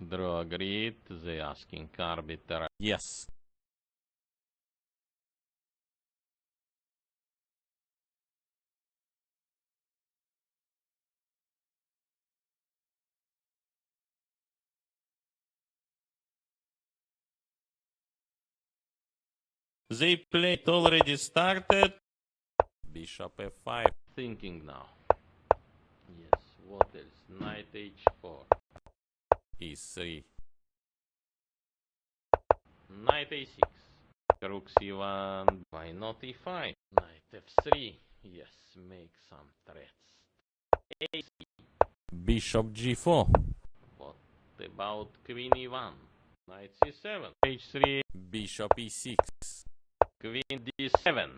Draw agreed. They asking arbiter. Yes. They played already started. Bishop f5. Thinking now. Yes, what else? Knight h4. e3. Knight a6. Rook c1. Why not e5? Knight f3. Yes, make some threats. A6. Bishop g4. What about queen e1? Knight c7. h3. Bishop e6. Queen d7.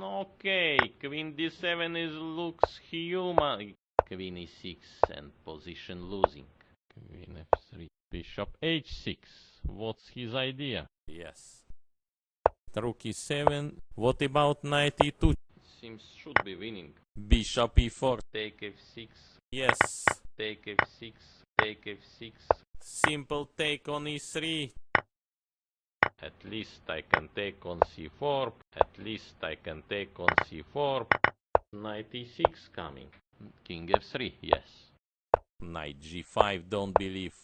Okay, queen d7 is looks human. Queen e6 and position losing. Queen f3. Bishop h6. What's his idea? Yes. Rook e7. What about knight e2? Seems should be winning. Bishop e4. Take f6. Yes. Take f6. Take f6. Simple take on e3. At least I can take on c4. At least I can take on c4. Knight e6 coming. King f3, yes. Knight g5, don't believe.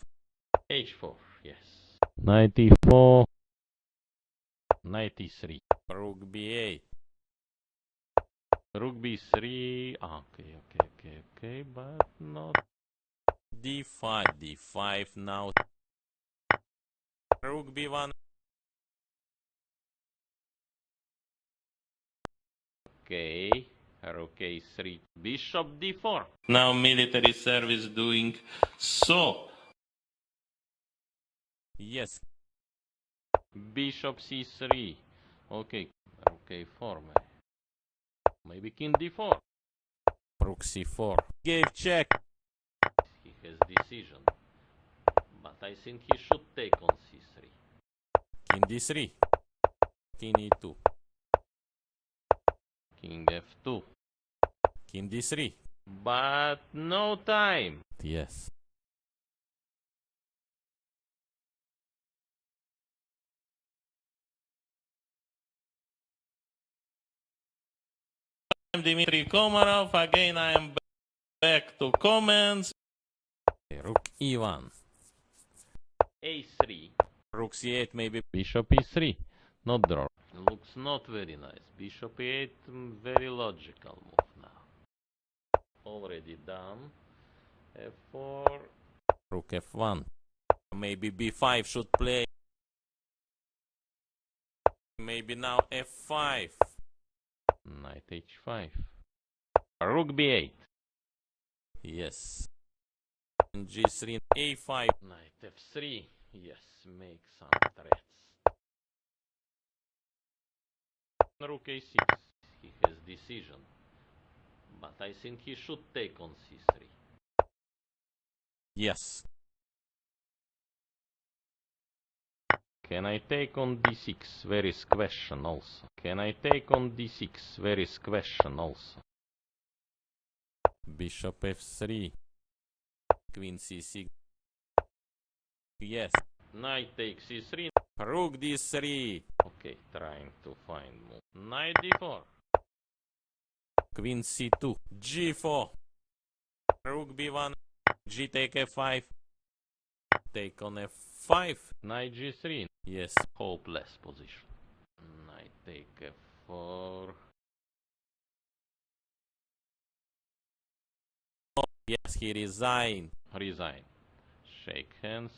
h4, yes. Knight e4. Knight e3. Rook b8. Rook b3. Okay, but not. d5, d5 now. Rook b1. Okay. Rook a3. Bishop d4. Now military service doing so. Yes. Bishop c3. Okay. Rook a4. Maybe king d4. Rook c4. Gave check. He has decision. But I think he should take on c3. King d3. King e2. King f2. King d3. But no time. Yes. I'm Dmitry Komarov. Again, I am back to comments. Rook e1. a3. Rook c8 maybe. Bishop e3. Not draw. Looks not very nice. Bishop e8, very logical move now. Already done. f4. Rook f1. Maybe b5 should play. Maybe now f5. Knight h5. Rook b8. Yes. And g3, a5. Knight f3. Yes, make some threats. Rook a6. He has decision. But I think he should take on c3. Yes. Can I take on d6? Where is question also? Can I take on d6? Where is question also? Bishop f3. Queen c6. Yes. Knight takes c3. Rook d3. Okay, trying to find move. Knight d4. Queen c2. g4. Rook b1. G take f5. Take on f5. Knight g3. Yes. Hopeless position. Knight take f4. Yes, he resigned. Resign. Shake hands.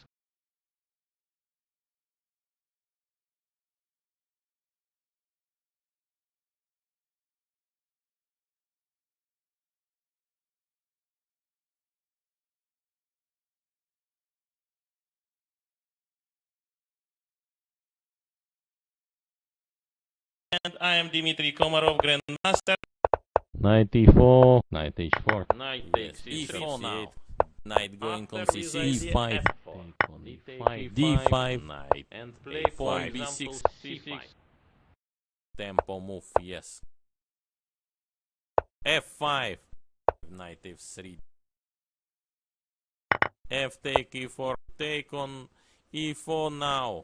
And I am Dmitry Komarov, Grandmaster. Knight e4, knight h4, Knight yes, takes e4 e4 now. now. Knight going on After this c6, idea, e5, f4, take on d5, d5, knight, and play a4, for b6, example c6. tempo move, yes. f5, knight f3, f take e4, take on e4 now.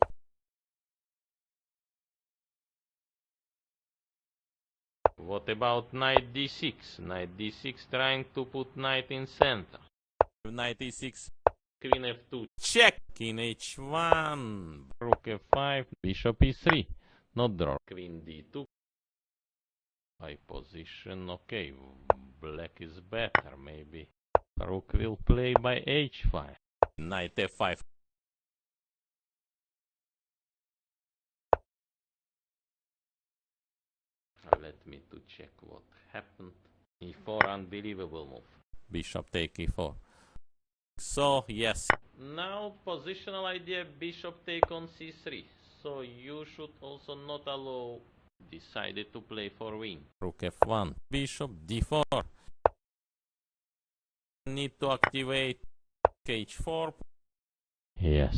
What about knight d6? Knight d6 trying to put knight in center. Knight e6, Queen f2, check, king h1, rook f5, bishop e3. Not draw. Queen d2. High position, okay. Black is better, maybe. Rook will play by h5. knight f5, Let me to check what happened. e4, unbelievable move. bishop take e4. So, yes, Now positional idea, bishop take on c3. So you should also not allow, decided to play for win. rook f1, bishop d4. Need to activate h4. Yes.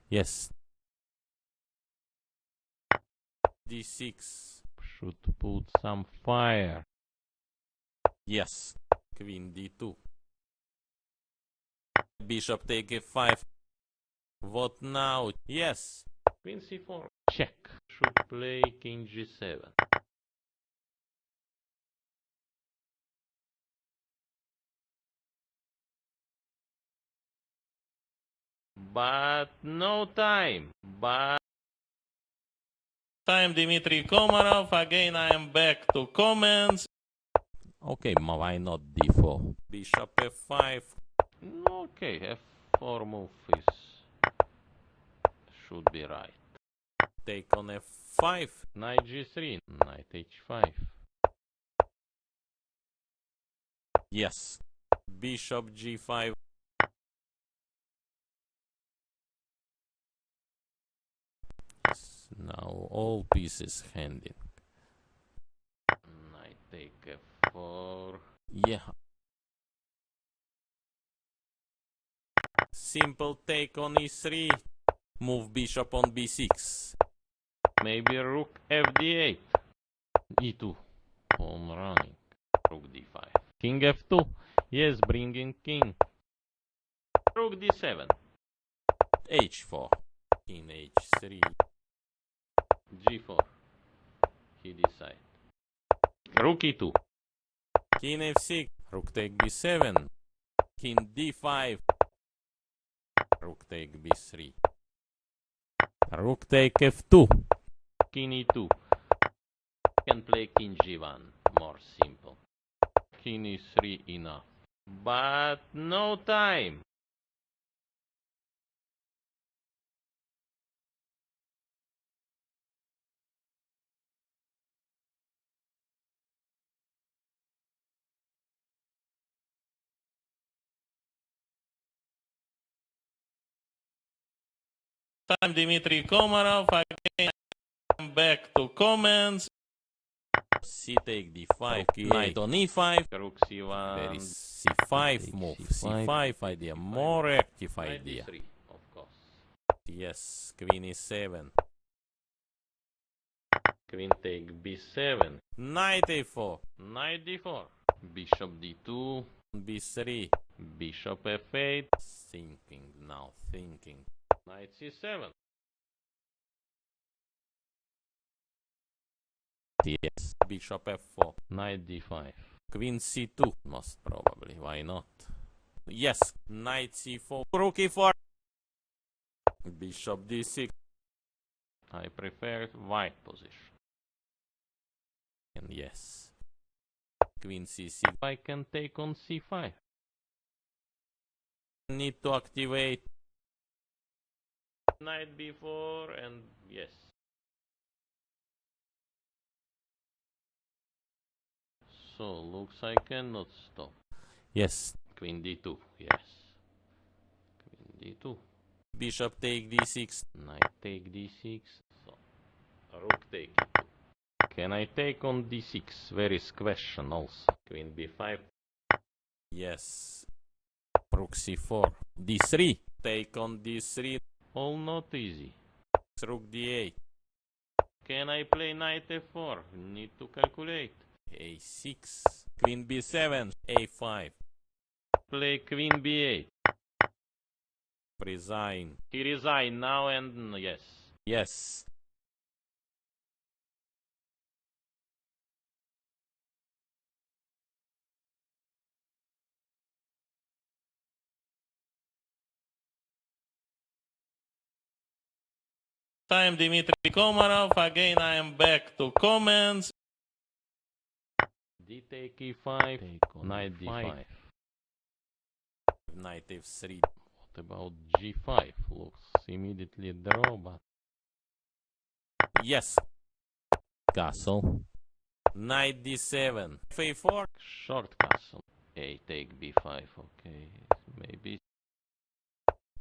Yes. d6. Should put some fire. Yes. Queen d2. Bishop take f5. What now? Yes. Queen c4. Check. Should play king g7. But no time. But I'm Dmitry Komarov. Again, I am back to comments. Okay, why not d4? Bishop f5. okay, f4 move is should be right. Take on f5. Knight g3. Knight h5. Yes. Bishop g5. Now all pieces handed. Knight take f4. Yeah. Simple take on e3. Move bishop on b6. Maybe rook fd8. e2. Home running. Rook d5. King f2. Yes, bringing king. Rook d7. h4. King h3. g4. He decide. Rook e2. King f6. Rook take b7. King d5. Rook take b3. Rook take f2. King e2. Can play king g1. More simple. King e3 enough. But no time. I'm Dmitry Komarov. Again, I am back to comments. C take d5. Knight on e5. Rook c1. There is c5 move. C5 idea. More active Knight idea. d3, of course. Yes. Queen e7. Queen take b7. Knight a4. Knight d4. Bishop d2. b3. Bishop f8. Thinking now. Thinking. Knight c7. Yes. Bishop f4. Knight d5. Queen c2. Most probably. Why not? Yes. Knight c4. Rook e4. Bishop d6. I prefer white position. And yes. Queen c6. I can take on c5. Need to activate. Knight b4 and yes. So looks I cannot stop. Yes. Queen d2, yes. Queen d2. Bishop take d6. Knight take d6. So Rook take e2. Can I take on d6? Where is question also? Queen b5. Yes. Rook c4. d3. Take on d3. All not easy. Rook d8. Can I play knight f4? Need to calculate. a6. Queen b7. a5. Play queen b8. Resign. He resign now and yes. Yes. Time Dmitry Komarov. Again, I am back to comments. D take e5. Take on knight d5. Knight f3. What about g5? Looks immediately draw, but Yes. Castle. Knight d7. f4. short castle. A take b5. Okay, maybe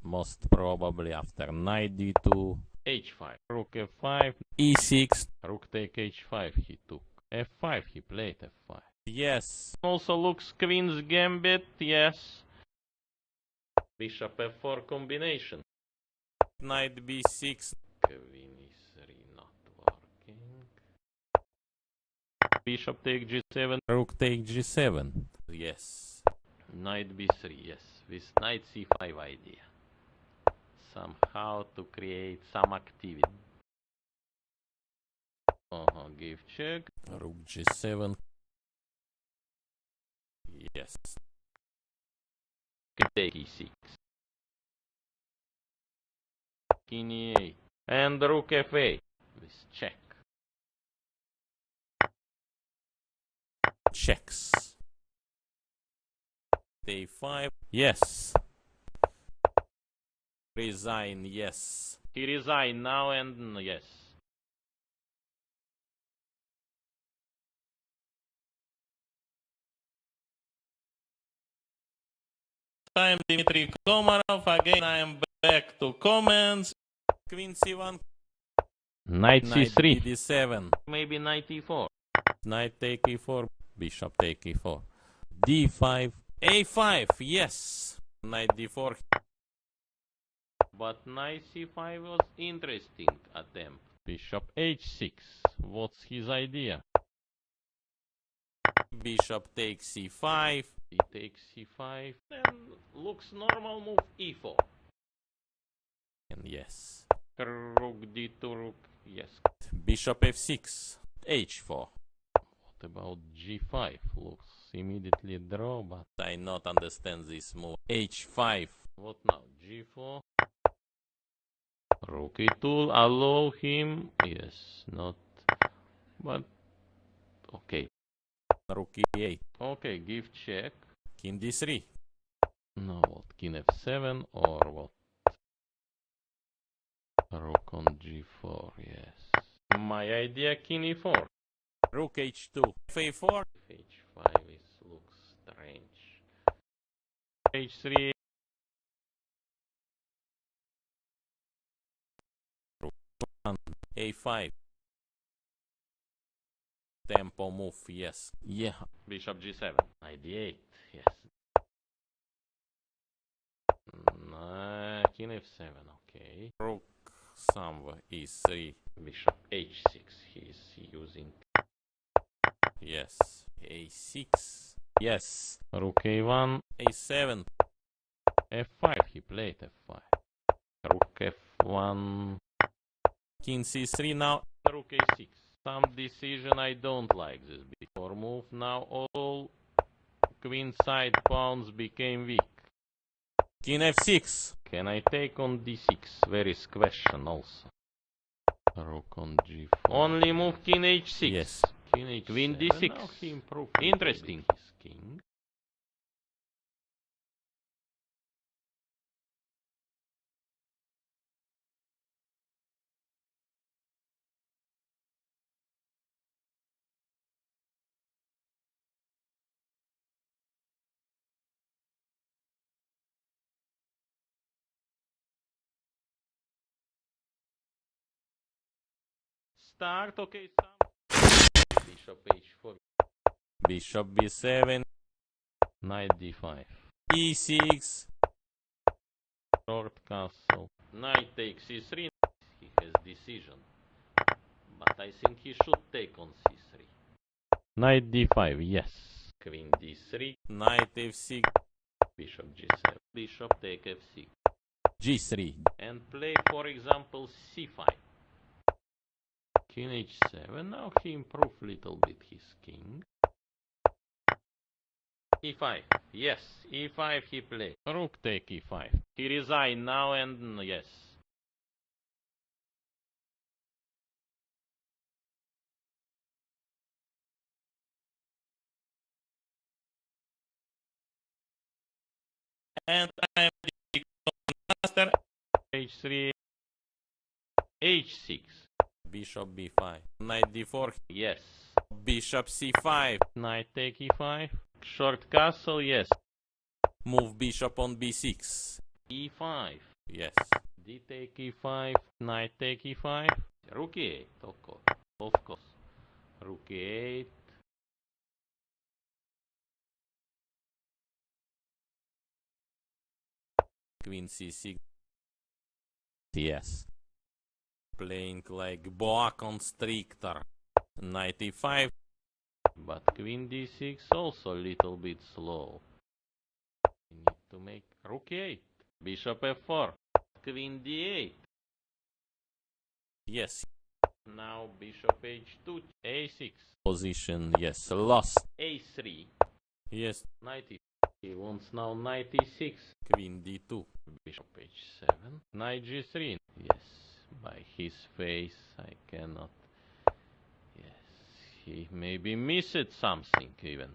Most probably after knight d2. h5. Rook f5. e6. Rook take h5. He took f5. He played f5. Yes. Also looks queen's gambit. Yes. Bishop f4 combination. Knight b6. Queen e3 not working. Bishop take g7. Rook take g7. Yes. Knight b3. Yes. With knight c5 idea. Somehow to create some activity. Give check. Rook g7. Yes. Take e6. King e8. And rook f8. With check. Checks. a5. Yes. Resign. Yes. He resign now and yes. Time Dmitry Komarov. Again, I am back to comments. Queen c1. Knight Knight c3. d7. Maybe knight e4. Knight take e4. Bishop take e4. d5. a5. Yes. Knight d4. But knight c5 was interesting attempt. Bishop h6. What's his idea? Bishop takes c5. He takes c5. Then looks normal move e4. And yes. Rook d2 rook. Yes. Bishop f6. h4. What about g5? Looks immediately draw, but I not understand this move. h5. what now? g4. Rook e2 allow him. Yes, not. But okay. Rook e8. Okay, give check. King d3. No, what? King f7 or what? Rook on g4, yes. My idea, king e4. Rook h2. f4. h5 looks strange. h3. a5. Tempo move, yes. Yeah. Bishop g7. Knight d8, yes. King f7, okay. Rook somewhere e3. Bishop h6, he's using. Yes. a6. Yes. Rook a1, a7. f5, he played f5. Rook f1, King c3 now. rook a6. Some decision I don't like this before move. Now all queen side pawns became weak. King f6. Can I take on d6? Where is question also? Rook on g4. Only move king h6. Yes. King h7. Queen d6. Now he improved. Interesting. His king. start, okay, bishop h4, Bishop b7, knight d5, e6, short castle, knight takes c3, he has decision, but I think he should take on c3. Knight d5, yes, queen d3, knight f6, bishop g7, bishop take f6, g3, and play, for example, c5. King h7, now he improved little bit his king. e5, yes, e5 he played. Rook take e5. He resign now and yes. And I am the master. h3, h6, bishop b5, knight d4, yes. bishop c5, Knight take e5, short castle, yes. move bishop on b6, e5, yes, d take e5, knight take e5, rook e8, of course. Rook e8, queen c6, yes, playing like boa constrictor, knight e5, but queen d6 also a little bit slow. We need to make rook e8, bishop f4, queen d8. yes, Now bishop h2, a6, position, yes, lost, a3, yes, knight e. He wants now knight e6, queen d2, bishop h7, knight g3. Yes, by his face I cannot. Yes, he maybe missed something even.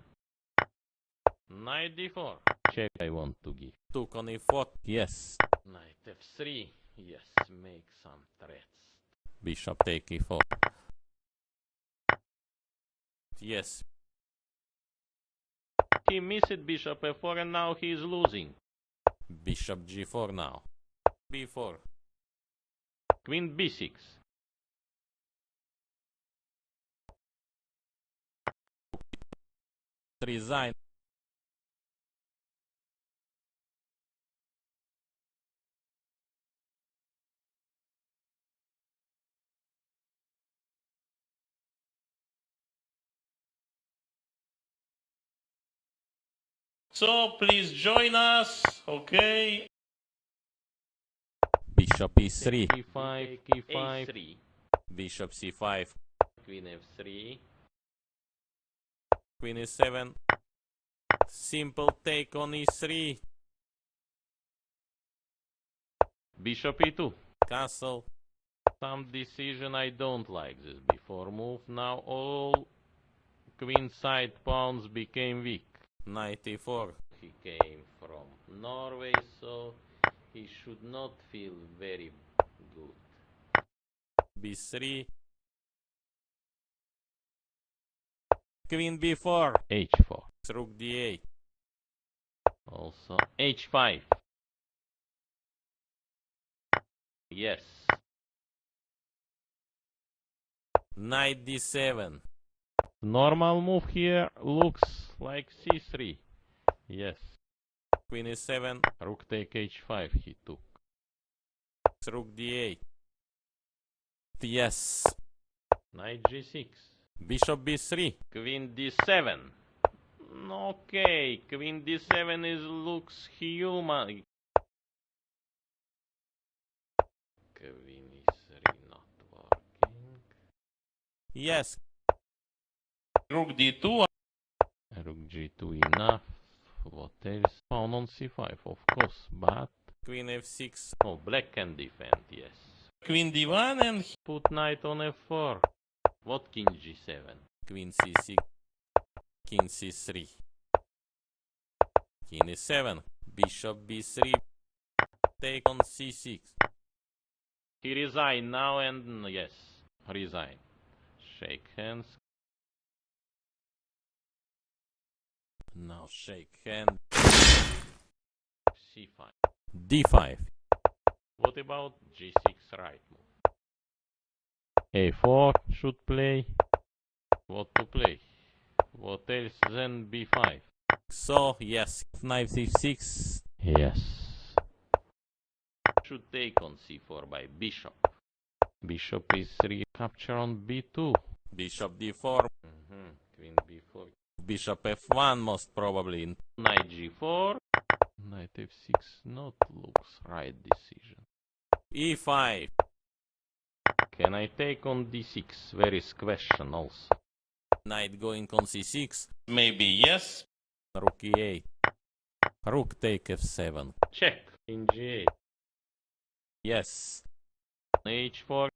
Knight d4, check I want to give. took on e4, yes, Knight f3, yes, make some threats. bishop take e4, yes, He missed bishop f4 and now he is losing. bishop g4 now, b4, Queen b6, resign, So please join us, okay? bishop e3, e5, e5, a3, bishop c5, queen f3, queen e7, simple take on e3, bishop e2. castle, Some decision I don't like this before move. Now all queen side pawns became weak. knight e4, He came from Norway, so he should not feel very good. b3, queen b4, h4. rook d8, Also h5. Yes. knight d7, Normal move here looks like c3. Yes. queen e7, Rook take h5 he took. rook d8, yes, Knight g6. bishop b3, Queen d7. Okay, queen d7 looks human. Queen e3 not working. yes, Rook d2. Rook g2 enough. What else? Pawn on c5, of course, but... queen f6, Oh, black can defend, yes. Queen d1 and Put knight on f4. What king g7? queen c6, king c3, king e7, bishop b3, take on c6, He resign now and yes, resign. Shake hands. now shake hand, c5. d5, What about g6 right move? A4 should play. What to play? What else then B5? So, yes, knight C6. Yes. Should take on C4 by bishop. Bishop E3 capture on B2. Bishop D4. Queen B4. Bishop F1 most probably. Knight G4. Knight F6 not looks right decision. E5. Can I take on D6? There is question also. Knight going on C6. Maybe yes. Rook E8. Rook take F7. Check. In G8. Yes. H4.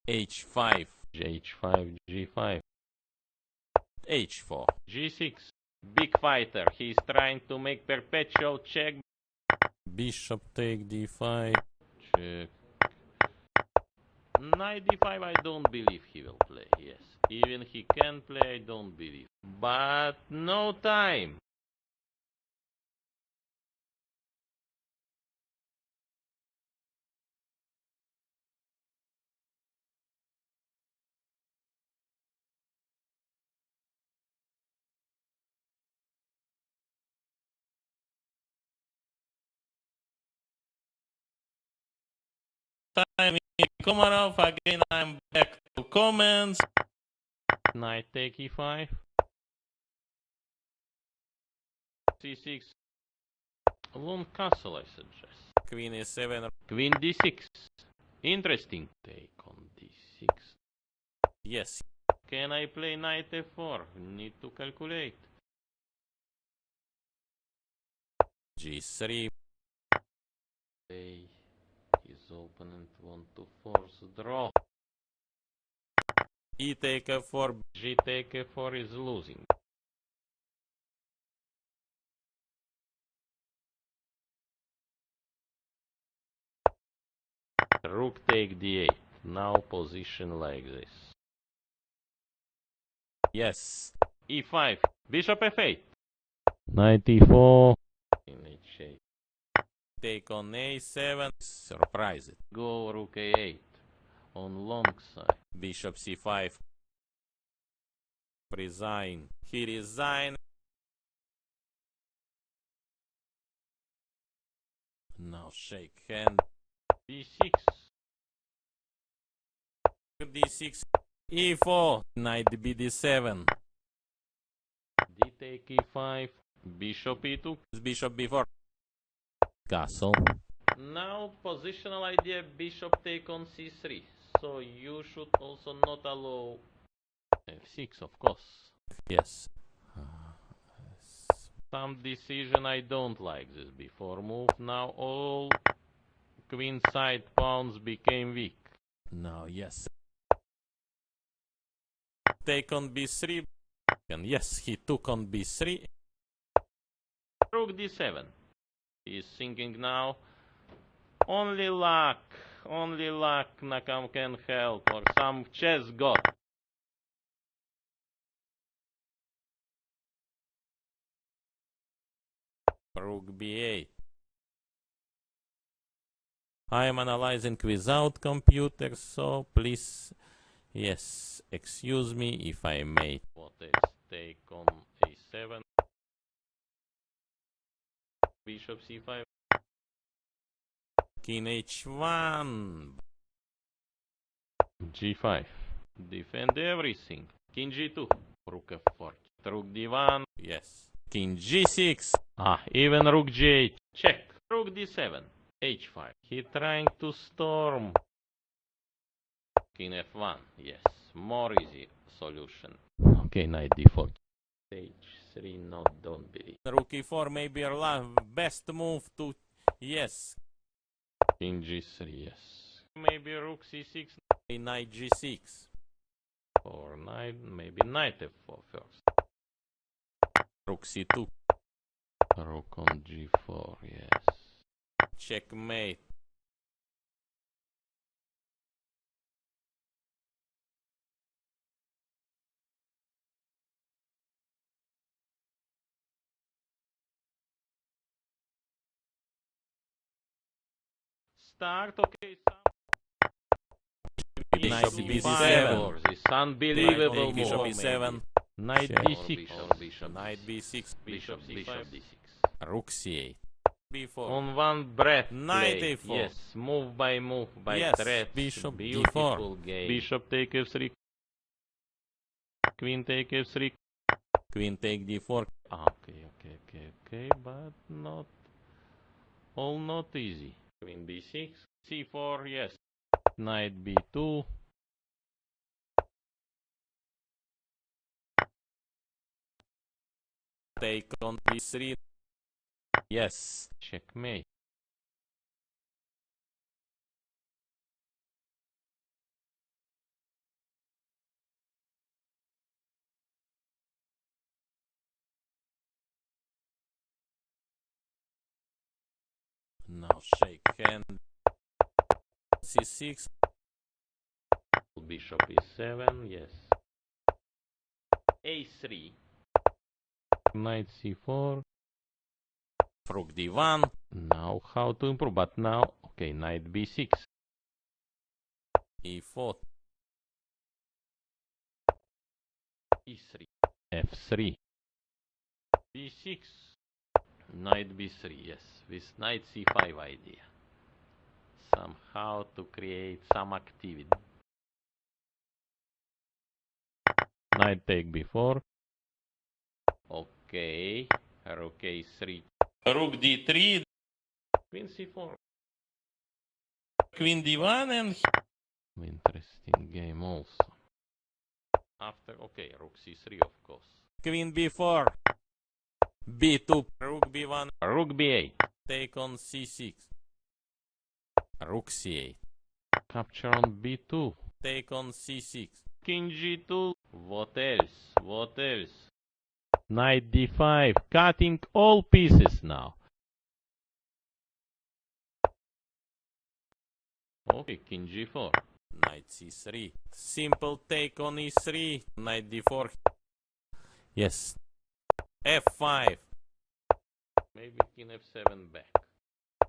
H5. H5. G5. H4. G6. Big fighter. He's trying to make perpetual check. Bishop take D5. Check. Knight D5 I don't believe he will play, yes. Even he can play, I don't believe. But no time. Time in Komarov. Again, I'm back to comments. Knight take E5. C6. Long castle I suggest. Queen E7. Queen D6. Interesting. Take on D6. Yes. Can I play knight F4? Need to calculate. G3. Play. His opponent want to force draw. E take F4. G take F4 is losing. Rook take D8. Now position like this. Yes. E5. Bishop F8. Knight E4. In H8. Take on A7. Surprise it. Go Rook A8. On long side. Bishop C5. Resign. He resigned. Now shake hand. D6. D6. E4. Knight BD7. D take E5. Bishop E2. Bishop B4. Castle. Now positional idea bishop take on C3. So you should also not allow F6 of course. Yes. Some decision I don't like this before move. Now all queen side pawns became weak. Now yes. Take on B3. And yes, he took on B3. Rook D7. He is thinking now. Only luck Nakam can help, or some chess god. Rook B8. I am analyzing without computer, so please, yes, excuse me if I may. What else? Take on A7. Bishop C5. King H1. G5. Defend everything. King G2. Rook F4. Rook D1. Yes. King G6. Even Rook G8. Check. Rook D7. H5. He trying to storm. King F1. Yes. More easy solution. Okay, knight D4. H3. No, don't believe. Rook E4 may be our best move to... Yes. King G3. Yes. Maybe Rook C6. Knight G6. Or knight. Maybe knight F4 first. Rook C2. Rook on G4. Yes. Checkmate. Start. Okay. Bishop Knight B7. B7. This unbelievable Bishop move. B7. Knight Check. D6. Knight B6. Bishop D6. Rook C8. B4. On one breath Knight play. A4. Yes, move by Yes, threats. bishop Beautiful D4. game. Bishop take F3. Queen take F3. Queen take D4. Okay, but not all not easy. Queen B6, C4, yes. Knight B2. Take on D3. Yes. Checkmate. Now shake hand. C6. Bishop E7, yes. A3. Knight C4. Rook D1. Now how to improve? But now, okay, Knight B6. E4. E3. F3. B6. Knight B3, yes. With Knight C5 idea. Somehow to create some activity. Knight take B4. Okay. Rook A3. Rook D3. Queen C4. Queen D1 and Interesting game also. After, okay, Rook C3 of course. Queen B4. B2. Rook B1. Rook B8. Take on C6. Rook C8. Capture on B2. Take on C6. King G2. What else? What else? Knight D5. Cutting all pieces now. Okay, King G4. Knight C3. Simple take on E3. Knight D4. Yes. F5. Maybe King F7 back.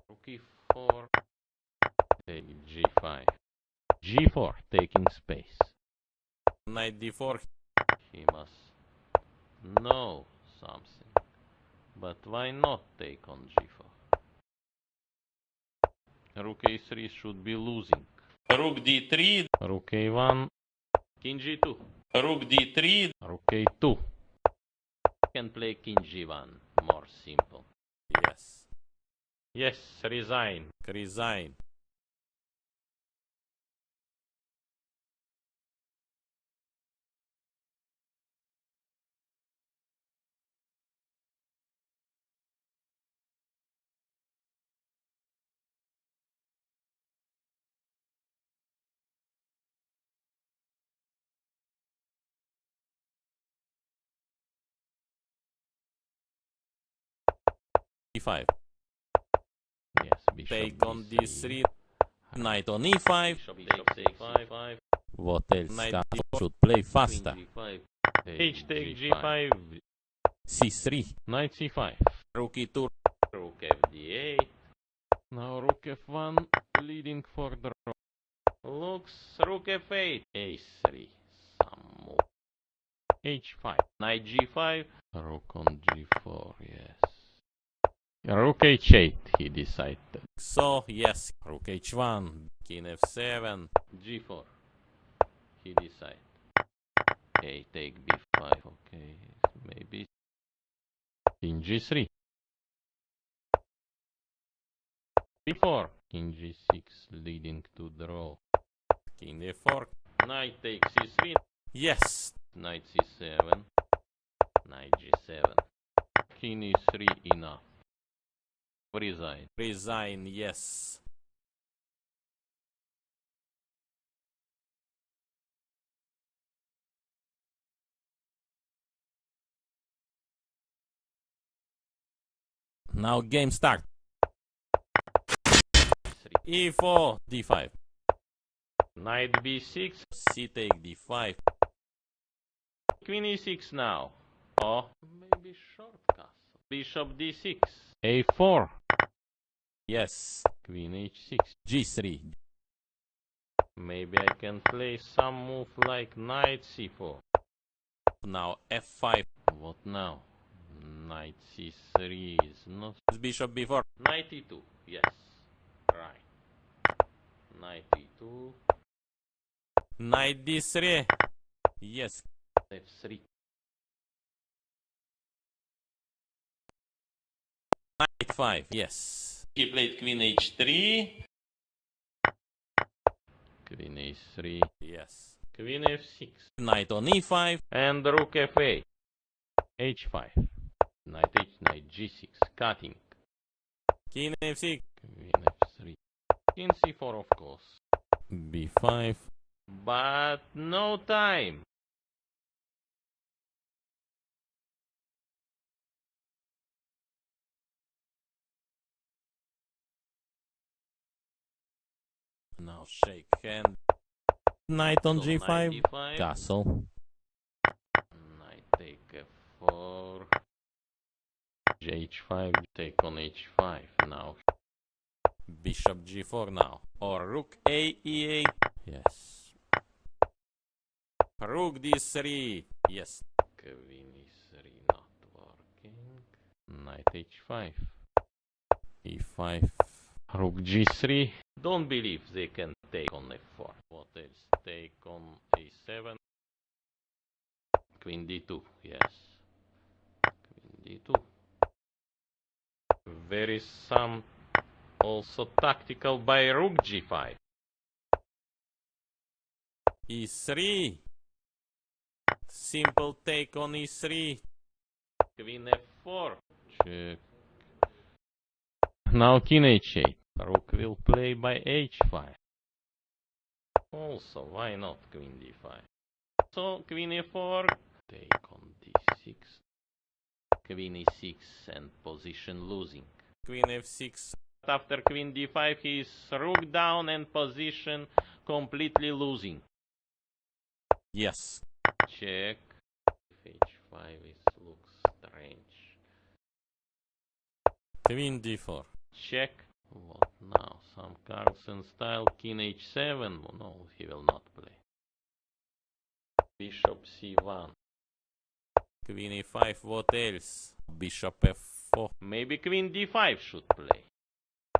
Rook E4. Take G5. G4 taking space. Knight D4. He must know something. But why not take on G4? Rook A3 should be losing. Rook D3. Rook A1. King G2. Rook D3. Rook A2. Can play King G1. More simple. Yes. Yes, resign. Resign. E5. Yes, bishop Take on D3. Knight on E5. Bishop takes A5. What else? Knight Castle D4. should play faster. Queen G5. H take G5. C3. Knight C5. Rook E2. Rook FD8. Now Rook F1 leading for the rook. Looks Rook F8. A3. Some move. H5. Knight G5. Rook on G4, yes. Rook H8, he decided. So, yes. Rook H1. King F7. G4. He decided. Okay, take B5, okay. Maybe. King G3. B4. King G6 leading to draw. King A4. Knight takes C3. Yes. Knight C7. Knight G7. King E3 enough. Resign. Resign, yes. Now game start. E4, D5. Knight B6. C take D5. Queen E6 now. Oh, maybe short castle. Bishop D6. A4. Yes. Queen H6. G3. Maybe I can play some move like knight c4. Now f5. What now? Knight c3 is not... Bishop b4. Knight e2, yes. Right. Knight e2. Knight d3. Yes. f3. Knight 5. Yes. He played queen h3. Queen h3. Yes. Queen f6. Knight on e5. And rook f8. h5. Knight h, knight g6. Cutting. King f6. Queen f3. King c4, of course. b5. But no time. Now shake hand. Knight on So g5. knight d5. Castle. Knight take f4. h5. Take on h5. Now Bishop g4 now. Or rook a e8. Yes. Rook d3. Yes. queen e3 not working. Knight h5. e5. Rook g3. Don't believe they can take on f4. What else? Take on a7. Queen d2. Yes. Queen d2. There is some also tactical by rook g5. e3. Simple take on e3. Queen f4. Check. Now king h8. Rook will play by h5. Also, why not queen d5? So, queen e4. Take on d6. Queen e6 and position losing. Queen f6. After queen d5, he is rook down and position completely losing. Yes. Check. h5 it looks strange. Queen d4. Check. What now? Some Carlsen style. King h7. No, he will not play. Bishop c1. Queen e5. What else? Bishop f4. Maybe queen d5 should play.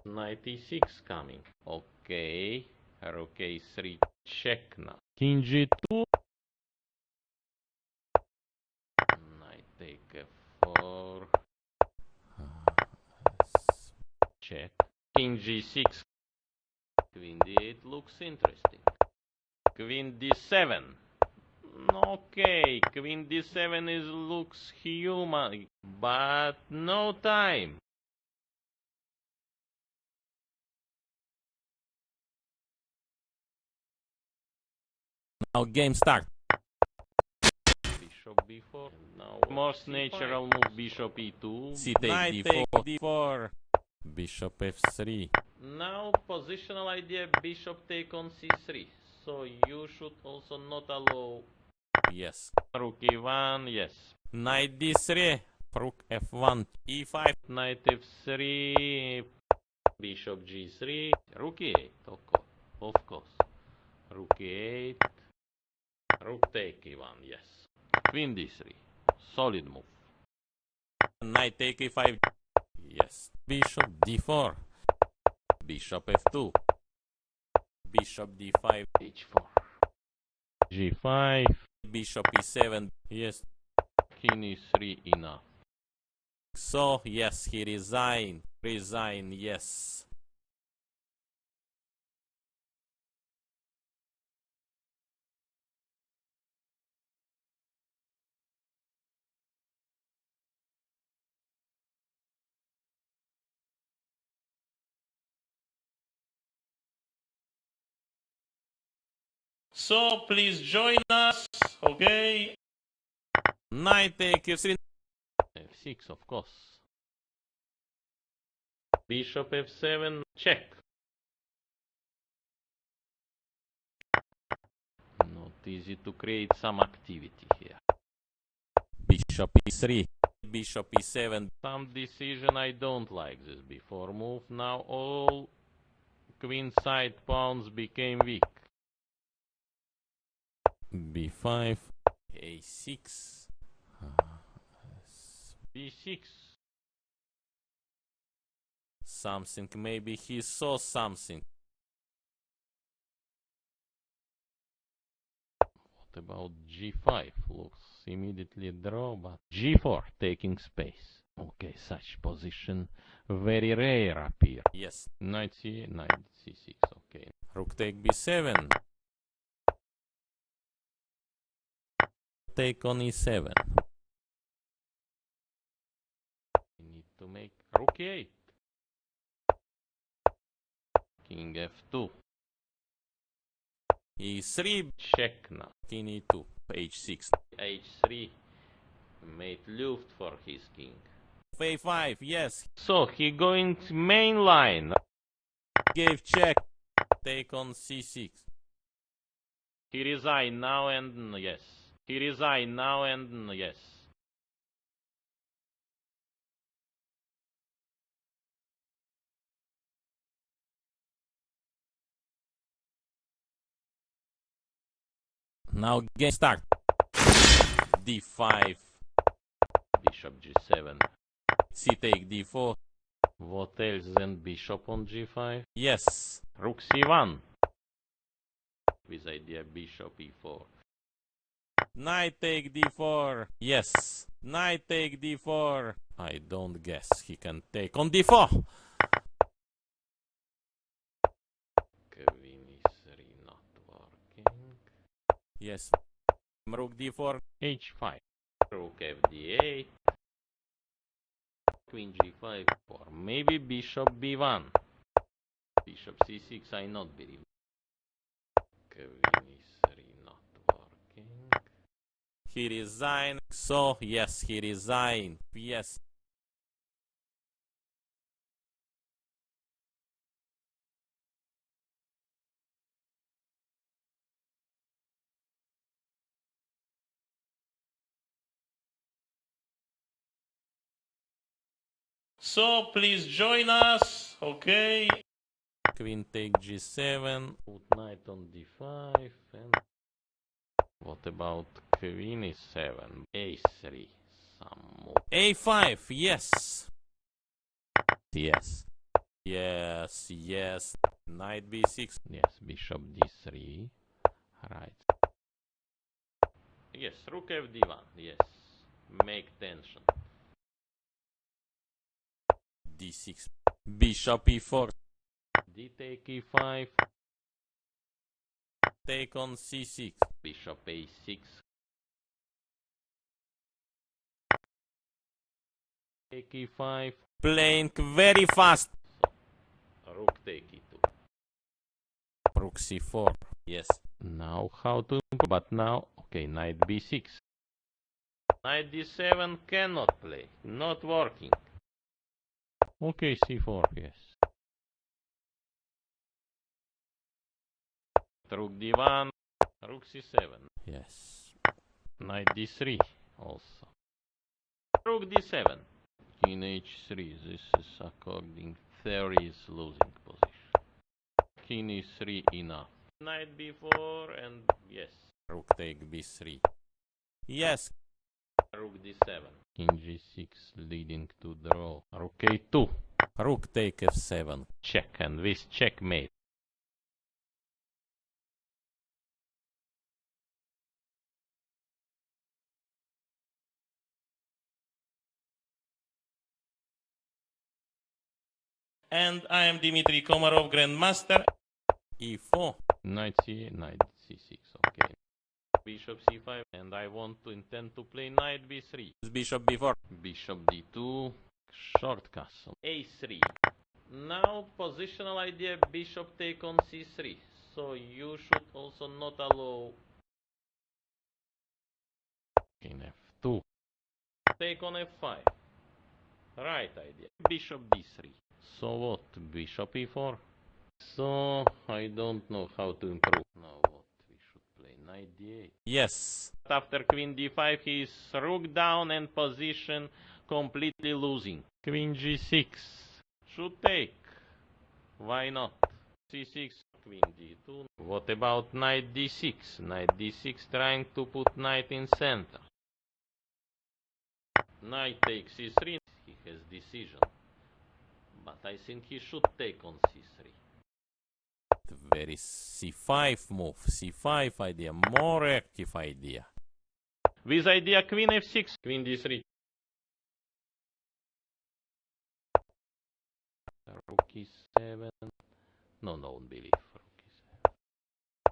Knight e6 coming. Okay. Rook a3. Check now. King g2. Knight take f4. Check. King g6. Queen d8 looks interesting. Queen d7. Okay, queen d7 looks human, but no time. Now game start. Bishop b4. Now most natural move bishop e2. C take Knight d4. d4. Bishop f3. Now positional idea bishop take on c3. So you should also not allow Yes. rook e1. Yes. Knight d3. Rook f1. e5. Knight f3. Bishop g3. Rook e8. Of course. Rook e8. Rook take e1. Yes. Queen d3. Solid move. Knight take e5. Yes. Bishop d4. Bishop f2. Bishop d5. h4. g5. Bishop e7. Yes. King e3 enough. So, yes, he resigned. Resign, yes. So please join us, okay? Knight take f3. f6, of course. Bishop f7, check. Not easy to create some activity here. Bishop e3. Bishop e7. Some decision I don't like this before move. Now all queen side pawns became weak. b5, a6, b6. something, maybe he saw something. What about g5? Looks immediately draw, but g4 taking space. Okay, such position very rare appear. Yes. Knight c8, knight c6, okay. Rook take b7. Take on e7. We need to make rook e8. King f2. e3, Check now. king e2, h6. h3 made luft for his king. a5, yes. So he going main line. Gave check. Take on c6. He resign now and yes. He resign now and yes. Now game start. d5, Bishop g7. c take d4. What else than bishop on g5? Yes. Rook c1. With idea bishop e4. Knight take d4. Yes. Knight take d4. I don't guess he can take on d4. Queen e3 not working. Yes. Rook d4. h5. Rook fd8. Queen g5. Or maybe bishop b1. Bishop c6 I not believe. Queen e3 not working. He resigned. So, yes, he resigned. Yes. So please join us, okay? Queen take g7. Put knight on d5 and what about queen e7? a3. Some move. a5. Yes. Yes. Yes. Yes. Knight b6. Yes, bishop d3. Right. Yes, rook fd1. Yes. Make tension. d6. Bishop e4. D take e5. Take on c6. Bishop a6. Take e5. Playing very fast. Rook take e2. Rook c4. Yes. Now how to improve? But now, okay, knight b6. Knight d7 cannot play. Not working. Okay, c4, yes. Rook d1. Rook c7. Yes. Knight d3 also. Rook d7. King h3. This is according theory is losing position. King e3 enough. Knight b4 and yes. Rook take b3. Yes. Rook d7. King g6 leading to draw. Rook a2. Rook take f7. Check and with checkmate. And I am Dmitry Komarov, Grandmaster. e4. Knight c8, knight c6, okay. Bishop c5 and I want to intend to play knight b3. Bishop b4. Bishop d2, short castle. a3. Now positional idea bishop take on c3. So you should also not allow king f2. Take on f5. Right idea. Bishop d3. So what? Bishop e4. So I don't know how to improve. Now what? We should play knight d8. Yes. After queen d5 he is rook down and position completely losing. Queen g6. Should take. Why not? c6, queen d2. What about knight d6? Knight d6 trying to put knight in center. Knight takes c3. He has decision. But I think he should take on c3. Very c5 move. C5 idea. More active idea. With idea queen f6, queen d3. Rook e7. No, don't believe rook e7.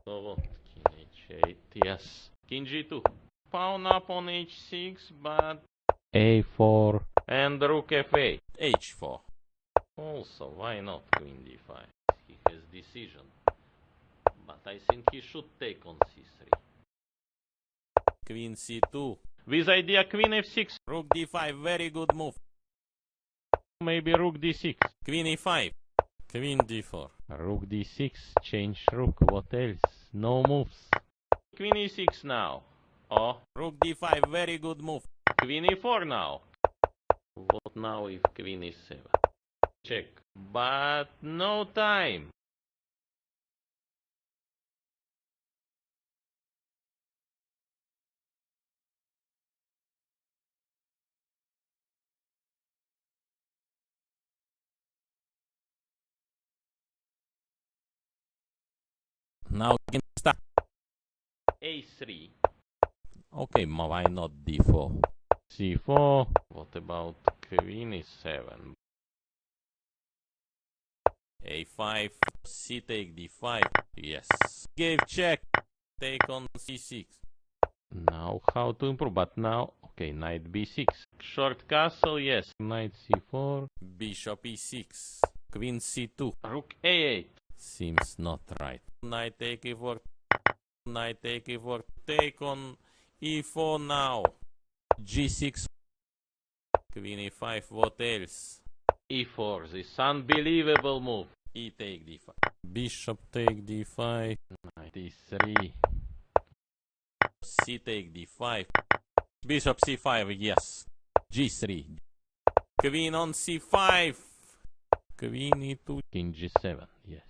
So what? King h8, yes. King g2. Pawn up on h6, but a4 and rook f8. H4. Also, why not queen d5? He has decision. But I think he should take on c3. Queen c2. With idea queen f6. Rook d5. Very good move. Maybe rook d6. Queen e5. Queen d4. Rook d6. Change rook. What else? No moves. Queen e6 now. Oh. Rook d5. Very good move. Queen e4 now. What now if queen e7? Check. But no time. Now game start. a3. Okay, why not d4? c4. What about queen e7? a5. C take d5. Yes. Gave check. Take on c6. Now how to improve? But now, okay, knight b6. Short castle, yes. Knight c4. Bishop e6. Queen c2. Rook a8. Seems not right. Knight take e4. Knight take e4. Take on e4 now. g6. Queen e5. What else? e4. This unbelievable move. E take d5. Bishop take d5. Knight d3. C take d5. Bishop c5. Yes. g3. Queen on c5. Queen e2. King g7. Yes.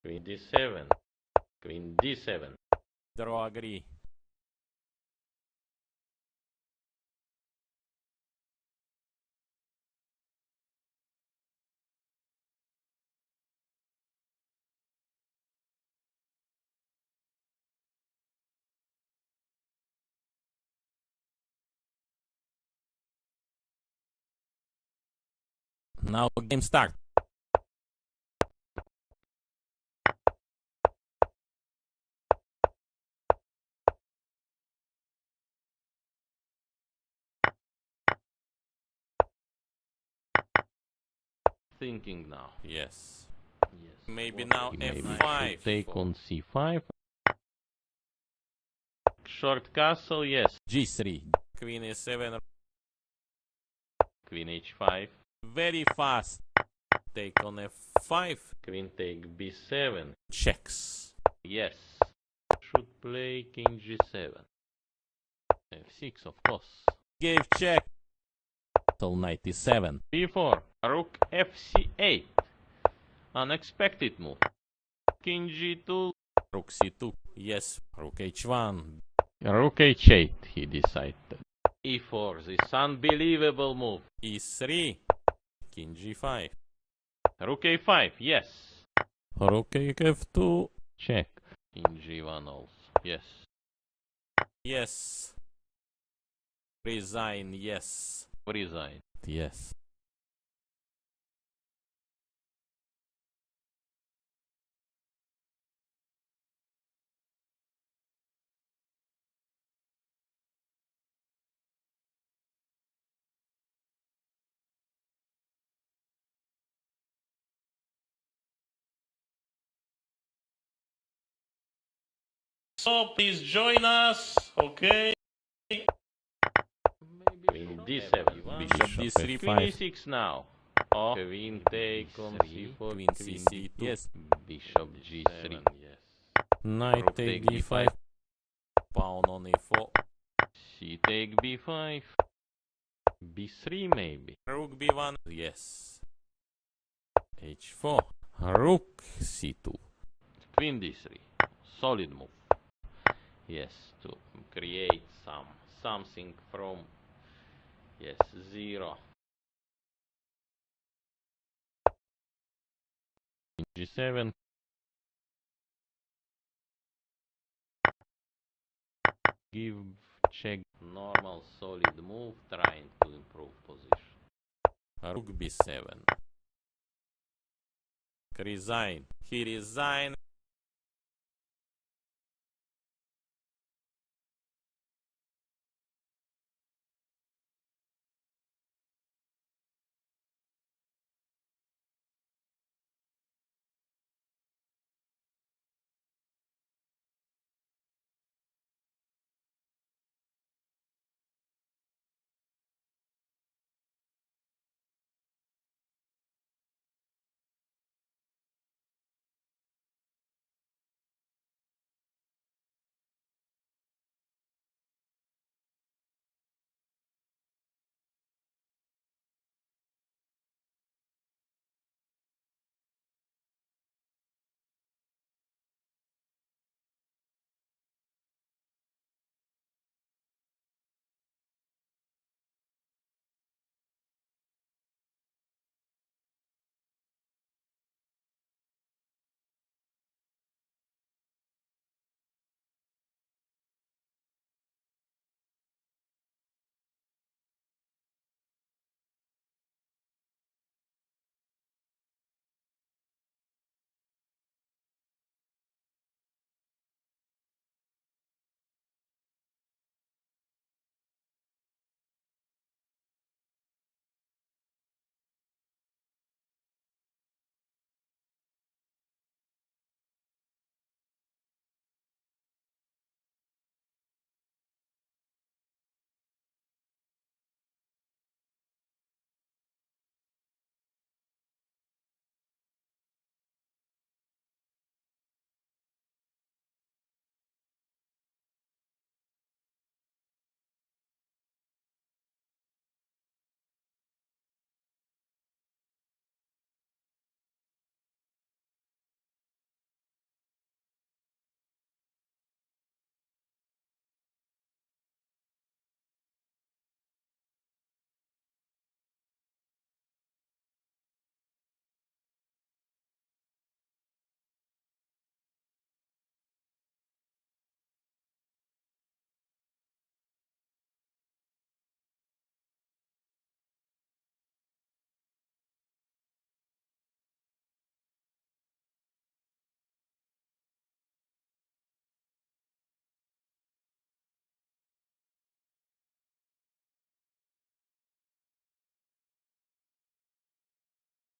Queen d7. Queen d7. Draw agree. Now game start. Thinking now. Yes. Yes. Maybe What now maybe f5. should take on c5. Short castle, yes. g3. Queen e7. Queen h5. Very fast. Take on f5. Queen take b7. Checks. Yes. Should play king g7. f6, of course. Gave check. Till knight e7. b4. Rook fc8. Unexpected move. King g2. Rook c2. Yes. Rook h1. Rook h8, he decided. e4, this unbelievable move. e3. King g5. Rook a5, yes. Rook f2. Check. King g1 also, yes. Yes. Resign. Yes. Resign. Yes. So please join us, okay? Queen d7. Bishop d3. Queen 5. e6 now. Oh, queen take on c4. Queen c6. Yes. Bishop g3. Yes. Knight Rook take take d5. Pawn on e4. C take b5. b3 maybe. Rook b1. Yes. h4, rook c2, Queen d3. Solid move. Yes, to create something from, yes, 0. g7, give, check, Normal solid move, trying to improve position. rook b7. Resign. He resigned.